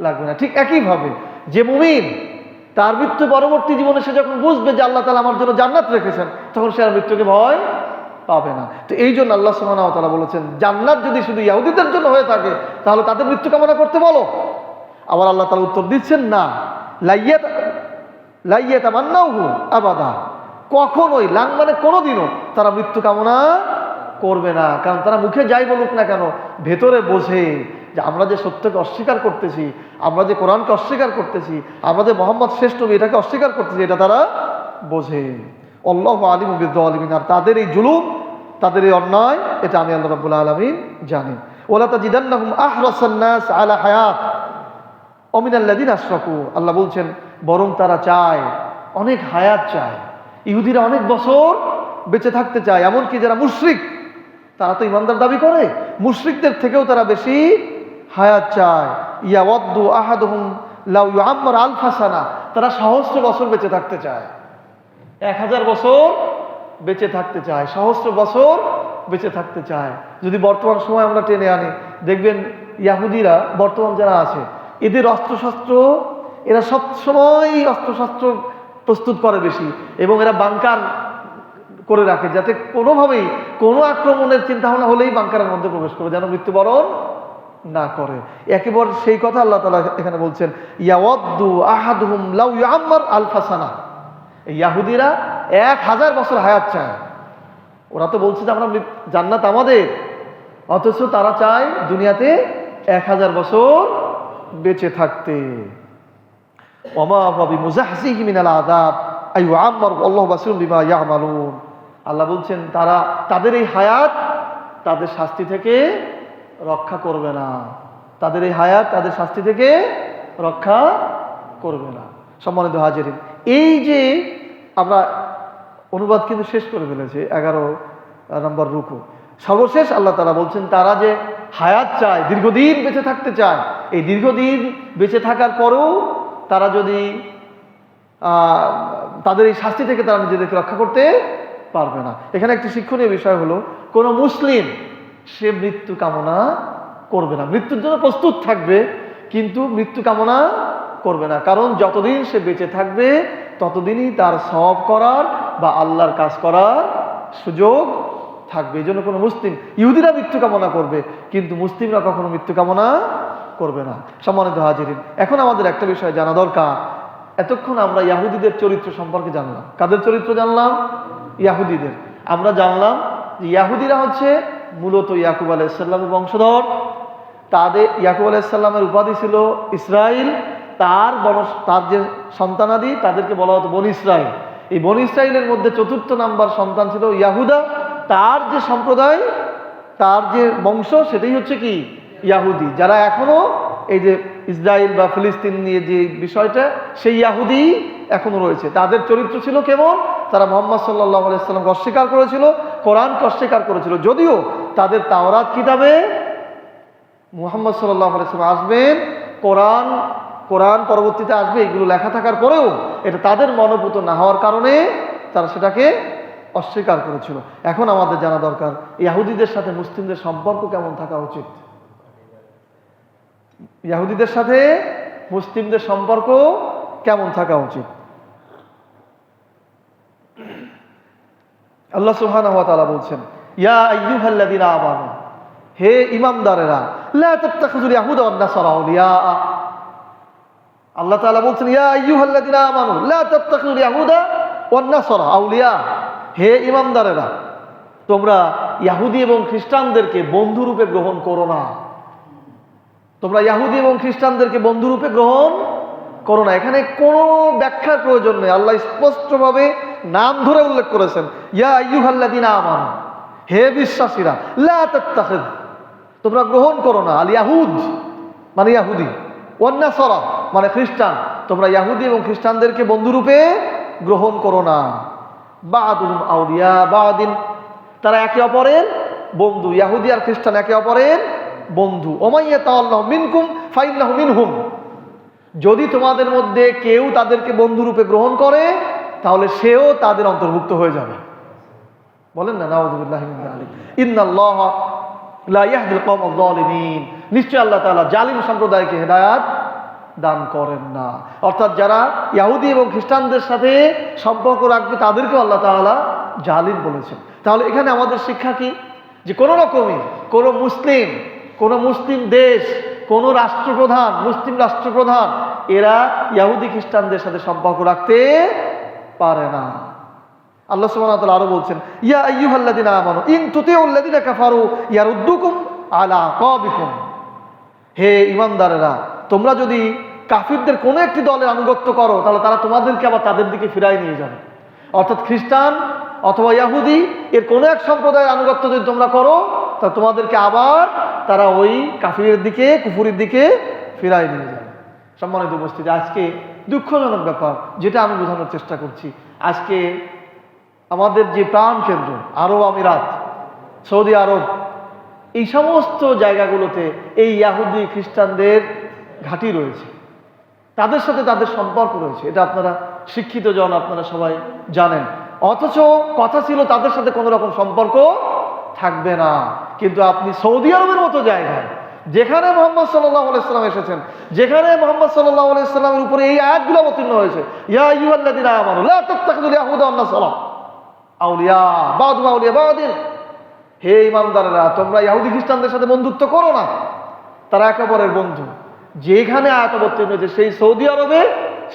লাগবে না। ঠিক একইভাবে যে মুমিন, তার মৃত্যু পরবর্তী জীবনে সে যখন বুঝবে যে আল্লাহ তাআলা আমার জন্য জান্নাত রেখেছেন, তখন সে আর মৃত্যুকে ভয় পাবে না। তো এই জন্য আল্লাহ সুবহানাহু ওয়া তাআলা বলেছেন জান্নাত যদি শুধু ইহুদিদের জন্য হয়ে থাকে, তাহলে তাদের মৃত্যু কামনা করতে বলো। আবার আল্লাহ তাআলা উত্তর দিচ্ছেন না, লা ইয়াতামান্নাহু আবাদা, কখনোই, লাং মানে কোনোদিনও তারা মৃত্যু কামনা করবে না। কারণ তারা মুখে যাই বলুক না কেন, ভেতরে বোঝে যে আমরা যে সত্যকে অস্বীকার করতেছি, আমরা যে কোরআনকে অস্বীকার করতেছি, আমরা যে মোহাম্মদ শ্রেষ্ঠ এটাকে অস্বীকার করতেছি, এটা তারা বোঝে। আল্লাহু আলিমুম বিয-যালিমিন, আর তাদের এই জুলুম, তাদের এই অন্যায়, এটা আমি আল্লাহ রাব্বুল আলামিন জানি। ওয়ালা তাজিদান্নাহুম আহরাসান নাস আলা হায়াত ওয়া মিনাল্লাযিনা আশরাকু, আল্লাহ বলছেন বরং তারা চায়, অনেক হায়াত চায়। ইহুদিরা অনেক বছর বেঁচে থাকতে চায়, এমনকি যারা মুশরিক, তারা তো ইমানদার দাবি করে, মুশরিকদের থেকেও তারা বেশি হায়াত চায়। ইয়াওয়াদ্দু আহাদুহুম লাউ ইউআম্মার আলফা সানা, তারা সহস্র বছর বেঁচে থাকতে চায়, 1000 বছর বেঁচে থাকতে চায়, সহস্র বছর বেঁচে থাকতে চায়। যদি বর্তমান সময় আমরা টেনে আনি, দেখবেন ইয়াহুদিরা বর্তমান যারা আছে, এদের অস্ত্রশস্ত্র, এরা সবসময় অস্ত্রশস্ত্র প্রস্তুত করে বেশি, এবং এরা বাংকার করে রাখে, যাতে কোনোভাবেই কোনো আক্রমণের চিন্তা ভাবনা হলেই বাংকারের মধ্যে প্রবেশ করে, যেন মৃত্যুবরণ না করে। একেবারে সেই কথা আল্লাহ তাআলা এখানে বলছেন, ইয়াওয়াদ্দু আহাদুহুম লাউ ইউআম্মার আলফা সানা, ইয়াহুদিরা 1000 বছর হায়াত চায়। ওরা তো বলছে যে আমরা জান্নাত আমাদের, অথচ তারা চায় দুনিয়াতে 1000 বছর বেঁচে থাকতে। ওমা বিমুজাহজিহি মিনাল আযাব আই ইউআম্মার আল্লাহু বাসীরুম বিমা ইয়ামালুন, আল্লাহ বলছেন তারা, তাদের এই হায়াত তাদের শাস্তি থেকে রক্ষা করবে না, তাদের এই হায়াত তাদের শাস্তি থেকে রক্ষা করবে না। সম্মানিত হাজিরিন, এই যে আমরা অনুবাদ কিন্তু শেষ করে ফেলেছি, নম্বর রুকু। সর্বশেষ আল্লাহ তাআলা বলছেন তারা যে হায়াত চায়, দীর্ঘদিন বেঁচে থাকতে চায়, এই দীর্ঘদিন বেঁচে থাকার পরেও তারা যদি তাদের এই শাস্তি থেকে তারা নিজেদেরকে রক্ষা করতে পারবে না। এখানে একটি শিক্ষণীয় বিষয় হলো, কোনো মুসলিম সে মৃত্যু কামনা করবে না, মৃত্যুর জন্য প্রস্তুত থাকবে কিন্তু মৃত্যু কামনা করবে না, কারণ যতদিন সে বেঁচে থাকবে ততদিনই তার সওয়াব করার বা আল্লাহর কাজ করার সুযোগ থাকবে। এই জন্য কোনো মুসলিম, ইহুদিরা মৃত্যু কামনা করবে কিন্তু মুসলিমরা কখনো মৃত্যু কামনা করবে না। সম্মানিত হাজিরিন, এখন আমাদের একটা বিষয় জানা দরকার। এতক্ষণ আমরা ইহুদিদের চরিত্র সম্পর্কে জানলাম। কাদের চরিত্র জানলাম? ইহুদিদের। আমরা জানলাম যে ইহুদিরা হচ্ছে মূলত ইয়াকুব আলাইহিস সালামের বংশধর। তাদের ইয়াকুব আলাইহিস সালামের উপাধি ছিল ইসরাইল। তার যে সন্তানাদি তাদেরকে বলা হতো বনি ইসরাইল। এই বনি ইসরাইলের মধ্যে ৪র্থ নাম্বার সন্তান ছিল ইয়াহুদা। তার যে সম্প্রদায়, তার যে বংশ, সেটাই হচ্ছে কি ইয়াহুদি, যারা এখনো এই যে ইসরায়েল বা ফিলিস্তিন নিয়ে যে বিষয়টা, সেই ইয়াহুদি এখনো রয়েছে। তাদের চরিত্র ছিল কেমন? তারা মুহাম্মদ সাল্লাল্লাহু আলাইহি ওয়াসাল্লামকে অস্বীকার করেছিল, কোরআনকে অস্বীকার করেছিল। যদিও তাদের তাওরাত কিতাবে মুহাম্মদ সাল্লাল্লাহু আলাইহি ওয়াসাল্লাম আসবেন, কোরআন পরবর্তীতে আসবে, এগুলো লেখা থাকার পরেও এটা তাদের মনোভূত না হওয়ার কারণে তারা সেটাকে অস্বীকার করেছিল। এখন আমাদের জানা দরকার ইহুদিদের সাথে মুসলিমদের সম্পর্ক কেমন থাকা উচিত। ইহুদিদের সাথে মুসলিমদের সম্পর্ক কেমন থাকা উচিত? আল্লাহ সুবহানাহু ওয়া তাআলা বলছেন, ইয়া আইয়ুহাল্লাযীনা আমানু, হে ঈমানদারেরা, লা তাত্তাখিযুল ইয়াহুদা ওয়ান নাসারা আউলিয়া। আল্লাহ তাআলা বলছেন, ইয়া আইয়ুহাল্লাযীনা আমানু লা তাত্তাখিযুল ইয়াহুদা ওয়ান নাসারা আউলিয়া। হে ঈমানদারেরা, তোমরা ইহুদি এবং খ্রিস্টানদেরকে বন্ধুরূপে গ্রহণ করো না। তোমরা ইহুদি এবং খ্রিস্টানদেরকে বন্ধুরূপে গ্রহণ করো না। এখানে কোনো ব্যাখ্যার প্রয়োজন নেই। আল্লাহ স্পষ্টভাবে নাম ধরে উল্লেখ করেছেন, ইয়া আইয়ুহাল্লাযীনা আমানু, হে বিশ্বাসীরা, লা তাত্তাখিয, তোমরা গ্রহণ করো না, আল ইয়াহুদ মানে ইহুদি, ওয়ান নাসারা মানে খ্রিস্টান, তোমরা ইহুদি এবং খ্রিস্টানদেরকে বন্ধুরূপে গ্রহণ করো না। বা'দুহুম আউলিয়া বা'দিন, তারা একে অপরের বন্ধু। ইহুদি আর খ্রিস্টান একে অপরের বন্ধু। ওমাইয়া তাআল্লাহু মিনকুম ফাইন্নাহু মিনহুম, যদি তোমাদের মধ্যে কেউ তাদেরকে বন্ধুরূপে গ্রহণ করে তাহলে সেও তাদের অন্তর্ভুক্ত হয়ে যাবে। বলেন না নাউযুবিল্লাহি মিন যালিক। ইন্নাল্লাহা লা ইয়াহদিল কওমাল যালিমিন, নিশ্চয় আল্লাহ তাআলা জালিম সম্প্রদায়কে হেদায়েত দান করেন না। অর্থাৎ যারা ইহুদি এবং খ্রিস্টানদের সাথে সম্পর্ক রাখবে তাদেরকেও আল্লাহ তাআলা জালিম বলেছেন। তাহলে এখানে আমাদের শিক্ষা কি? যে কোনো রকমই কোনো মুসলিম দেশ, কোনো রাষ্ট্রপ্রধান, মুসলিম রাষ্ট্রপ্রধান, এরা ইহুদি খ্রিস্টানদের সাথে সম্পর্ক রাখতে পারে না। আল্লাহ সুবহানাহু ওয়া তাআলা আরো বলছেন, ইয়া আইয়ুহাল্লাযীনা আমানু ইন তুতিউল্লাযীনা কাফারু ইয়ারুদ্দুকুম আলা আকাবিকুম, হে ঈমানদারেরা, তোমরা যদি কাফিরদের কোনো একটি দলের আনুগত্য করো তাহলে তারা তোমাদেরকে আবার তাদের দিকে ফিরাই নিয়ে যাবে। অর্থাৎ খ্রিস্টান অথবা ইহুদি এর কোনো এক সম্প্রদায়ের আনুগত্য যদি তোমরা করো তা তোমাদেরকে আবার তারা ওই কাফিরের দিকে, কুফুরের দিকে ফিরাই নিয়ে যাবে। সম্মানিত উপস্থিতি, আজকে দুঃখজনক ব্যাপার যেটা আমি বোঝানোর চেষ্টা করছি, আজকে আমাদের যে প্রাণ কেন্দ্র আরব আমিরাত, সৌদি আরব, এই সমস্ত জায়গাগুলোতে এই ইহুদি খ্রিস্টানদের ঘাঁটি রয়েছে, তাদের সাথে তাদের সম্পর্ক রয়েছে। এটা আপনারা শিক্ষিত জন, আপনারা সবাই জানেন। অথচ কথা ছিল তাদের সাথে কোনো রকম সম্পর্ক থাকবে না। কিন্তু আপনি সৌদি আরবের মতো জায়গায়, যেখানে মুহাম্মদ সাল্লাল্লাহু আলাইহি ওয়াসাল্লাম এসেছেন, যেখানে মুহাম্মদ সাল্লাল্লাহু আলাইহি ওয়াসাল্লামের উপরে এই আয়াতগুলো অবতীর্ণ হয়েছে, ইয়া আইয়ুহাল্লাযীনা আমানু লা তাত্তাখিযুল ইয়াহুদা ওয়ান নাসারা আউলিয়া বা'দুহুম আউলিয়া বা'দিন, হে ঈমানদারেরা, তোমরা ইহুদি খ্রিস্টানদের সাথে বন্ধুত্ব করো না, তারা একে অপরের বন্ধু। যেখানে আয়াত অবতীর্ণ হয়েছে সেই সৌদি আরবে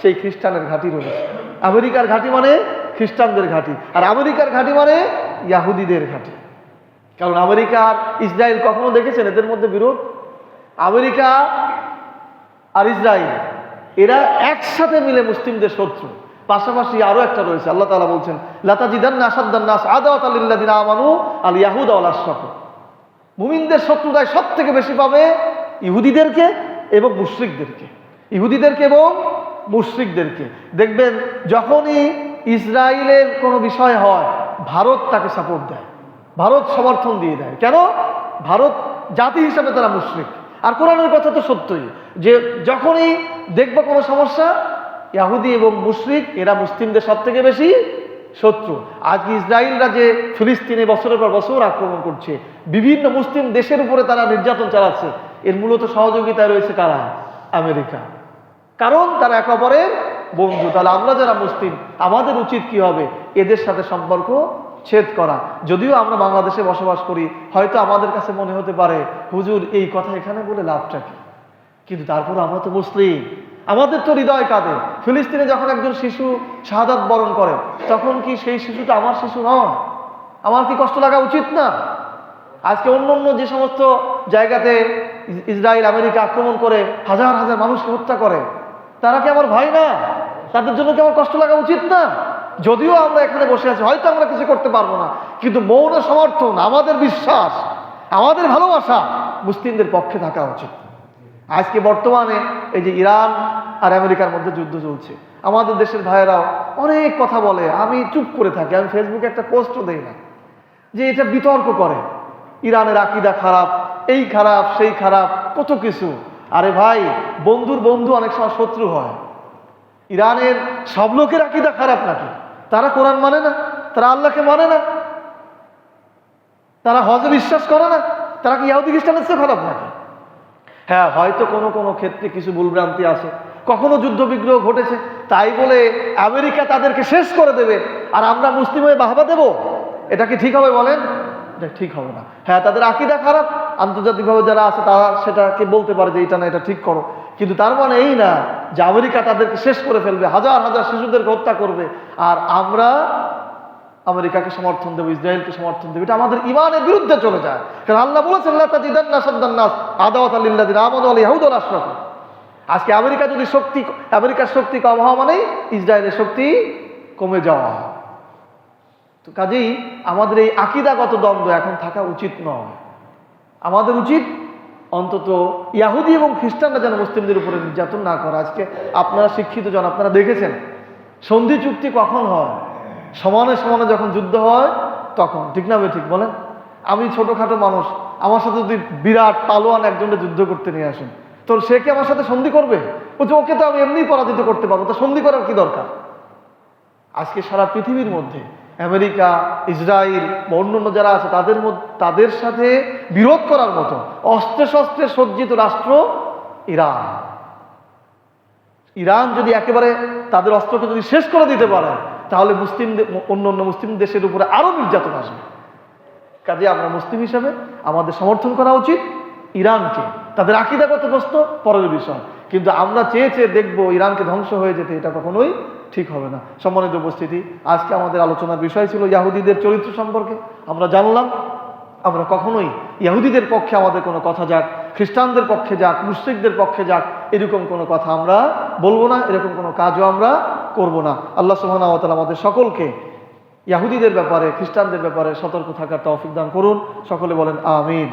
সেই খ্রিস্টানের ঘাঁটি রয়েছে। আমেরিকার ঘাঁটি মানে খ্রিস্টানদের ঘাঁটি, আর আমেরিকার ঘাঁটি মানে ইহুদিদের ঘাঁটি। কারণ আমেরিকা আর ইসরায়েল কখনো দেখেছেন এদের মধ্যে বিরোধ? আমেরিকা আর ইসরায়েল এরা একসাথে মিলে মুসলিমদের শত্রু। পাশাপাশি আরো একটা রয়েছে, আল্লাহ তাআলা বলছেন, লাতাজিদান্না আশাদ্দান নাস আদাওয়াতাল লিল্লাযিনা আমানু আল ইয়াহুদা ওয়াল আশরাক, মুমিনদের শত্রুতায় সবথেকে বেশি পাবে ইহুদিদেরকে এবং মুশরিকদেরকে। ইহুদিদেরকে এবং মুশরিকদেরকে দেখবেন, যখনই ইসরায়েলের কোনো বিষয় হয় ভারত তাকে সাপোর্ট দেয়। ভারত সমর্থন দিয়ে দেয়। কেন? ভারত জাতি হিসাবে তারা মুশরিক। আর কোরআনের কথা তো সত্যই, যে যখনই দেখবো কোনো সমস্যা, ইহুদি এবং মুশরিক এরা মুসলিমদের সব থেকে বেশি শত্রু। আজকে ইসরায়েলরা যে ফিলিস্তিনে বছরের পর বছর আক্রমণ করছে, বিভিন্ন মুসলিম দেশের উপরে তারা নির্যাতন চালাচ্ছে, এর মূলত সহযোগিতায় রয়েছে কারা? আমেরিকা। কারণ তারা একে অপরের বন্ধু। তাহলে আমরা যারা মুসলিম, আমাদের উচিত কি হবে? এদের সাথে সম্পর্ক ছেদ করা। যদিও আমরা বাংলাদেশে বসবাস করি, হয়তো আমাদের কাছে মনে হতে পারে হুজুর এই কথা এখানে বলে লাভটা কি, কিন্তু তারপর আমরা তো মুসলিম, আমাদের তো হৃদয় কাঁদে। ফিলিস্তিনে যখন একজন শিশু শাহাদাত বরণ করে, তখন কি সেই শিশুটা আমার শিশু নয়? আমার কি কষ্ট লাগা উচিত না? আজকে অন্য অন্য যে সমস্ত জায়গাতে ইসরায়েল আমেরিকা আক্রমণ করে হাজার হাজার মানুষকে হত্যা করে, তারা কি আমার ভাই না? তাদের জন্য কি আমার কষ্ট লাগা উচিত না? যদিও আমরা এখানে বসে আছি, হয়তো আমরা কিছু করতে পারবো না, কিন্তু মৌন সমর্থন, আমাদের বিশ্বাস, আমাদের ভালোবাসা মুসলিমদের পক্ষে থাকা উচিত। আজকে বর্তমানে এই যে ইরান আর আমেরিকার মধ্যে যুদ্ধ চলছে, আমাদের দেশের ভাইয়েরাও অনেক কথা বলে, আমি চুপ করে থাকি, আমি ফেসবুকে একটা পোস্টও দেই না, যে এটা বিতর্ক করে, ইরানের আকীদা খারাপ, এই খারাপ সেই খারাপ, কত কিছু। আরে ভাই, বন্ধুর বন্ধু অনেক সময় শত্রু হয়। ইরানের সব লোকের আকীদা খারাপ নাকি? তারা কোরআন মানে না, তারা আল্লাহকে মানে না, তারা হজে বিশ্বাস করে না, তারা কি ইহুদি খ্রিস্টানের চেয়ে খারাপ নাকি? হ্যাঁ, হয়তো কোনো কোনো ক্ষেত্রে কিছু ভুলভ্রান্তি আছে, কখনো যুদ্ধ বিগ্রহ ঘটেছে, তাই বলে আমেরিকা তাদেরকে শেষ করে দেবে আর আমরা মুসলিম হয়ে বাহবা দেব? এটা কি ঠিক হবে বলেন? এটা ঠিক হবে না। হ্যাঁ, তাদের আকীদা খারাপ, আন্তর্জাতিকভাবে যারা আছে তারা সেটাকে বলতে পারে যে এটা না, এটা ঠিক করো, কিন্তু তার মানে এই না যে আমেরিকা তাদেরকে শেষ করে ফেলবে, হাজার হাজার শিশুদেরকে হত্যা করবে আর আমরা আমেরিকাকে সমর্থন দেবো, ইসরায়েলকে সমর্থন দেবো। এটা আমাদের ইমানের বিরুদ্ধে চলে যায়। কারণ আল্লাহ বলেছেন লা তাজিদান্না আশাদ্দান নাস আদাওয়াতাল লিল্লাযিনা আমানু ওয়াল ইয়াহুদ ওয়াল আশরাকু। আজকে আমেরিকার শক্তি কম হওয়া মানে ইসরায়েলের শক্তি কমে যাওয়া। তো কাজেই আমাদের এই আকীদাগত দ্বন্দ্ব এখন থাকা উচিত নয়। আমাদের উচিত অন্তত ইহুদি এবং খ্রিস্টানরা যেন মুসলিমদের উপরে নির্যাতন না করে। আজকে আপনারা শিক্ষিত জন, আপনারা দেখেছেন সন্ধি চুক্তি কখন হয়? সমানে সমানে যখন যুদ্ধ হয় তখন, ঠিক না? ঠিক বলেন। আমি ছোটখাটো মানুষ, আমার সাথে যদি বিরাট পালোয়ান একজনকে যুদ্ধ করতে নিয়ে আসেন, তো সে কি আমার সাথে সন্ধি করবে? বলছে ওকে তো আমি এমনি পরাজিত করতে পারবো, তো সন্ধি করার কি দরকার? আজকে সারা পৃথিবীর মধ্যে আমেরিকা, ইসরায়েল বা অন্যান্য যারা আছে তাদের সাথে বিরোধ করার মতো অস্ত্রে শস্ত্রে সজ্জিত রাষ্ট্র ইরান। ইরান যদি একেবারে তাদের অস্ত্রকে যদি শেষ করে দিতে পারে, তাহলে অন্য মুসলিম দেশের উপরে আরো নির্যাতন আসবে। কাজে আমরা মুসলিম হিসাবে আমাদের সমর্থন করা উচিত ইরানকে। তাদের আকীদাগত প্রশ্ন পরের বিষয়, কিন্তু আমরা চেয়ে চেয়ে দেখবো ইরানকে ধ্বংস হয়ে যেতে, এটা কখনোই ঠিক হবে না। সম্মানিত উপস্থিতি, আজকে আমাদের আলোচনার বিষয় ছিল ইহুদিদের চরিত্র সম্পর্কে। আমরা জানলাম আমরা কখনোই ইহুদিদের পক্ষে আমাদের কোনো কথা যাক, খ্রিস্টানদের পক্ষে যাক, মুশরিকদের পক্ষে যাক, এরকম কোনো কথা আমরা বলবো না, এরকম কোনো কাজও আমরা করব না। আল্লাহ সুবহানাহু ওয়া তাআলা আমাদের সকলকে ইহুদিদের ব্যাপারে, খ্রিস্টানদের ব্যাপারে সতর্ক থাকার তৌফিক দান করুন। সকলে বলেন আমিন।